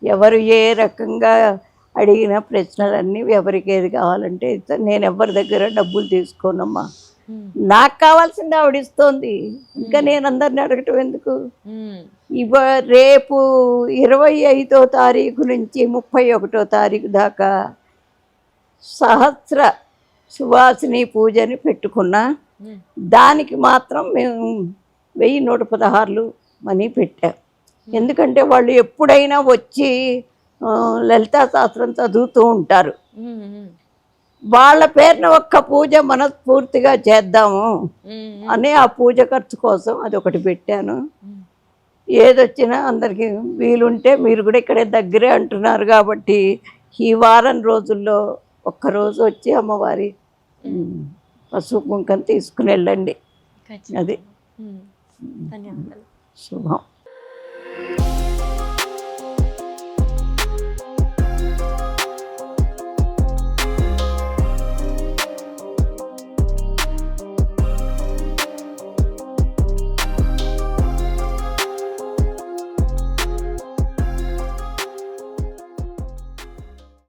ఎవరు ఏ రకంగా అడిగిన ప్రశ్నలన్నీ ఎవరికి ఏది కావాలంటే నేను ఎవరి దగ్గర డబ్బులు తీసుకోనమ్మా. నాకు కావాల్సింది ఆవిడ ఇస్తోంది, ఇంకా నేను అందరిని అడగటం ఎందుకు? రేపు 25వ తారీఖు నుంచి 31వ తారీఖు దాకా సహస్ర సువాసిని పూజని పెట్టుకున్నా. దానికి మాత్రం మేము 1116 మనీ పెట్టాం. ఎందుకంటే వాళ్ళు ఎప్పుడైనా వచ్చి లలితా శాస్త్రం చదువుతూ ఉంటారు. వాళ్ళ పేరున ఒక్క పూజ మనస్ఫూర్తిగా చేద్దాము అని ఆ పూజ ఖర్చు కోసం అదొకటి పెట్టాను. ఏదొచ్చినా అందరికీ వీలుంటే, మీరు కూడా ఇక్కడే దగ్గరే అంటున్నారు కాబట్టి ఈ వారం రోజుల్లో ఒక్కరోజు వచ్చి అమ్మవారి పసుపు కుంకం తీసుకుని వెళ్ళండి. అది ధన్యవాదాలు. శుభం.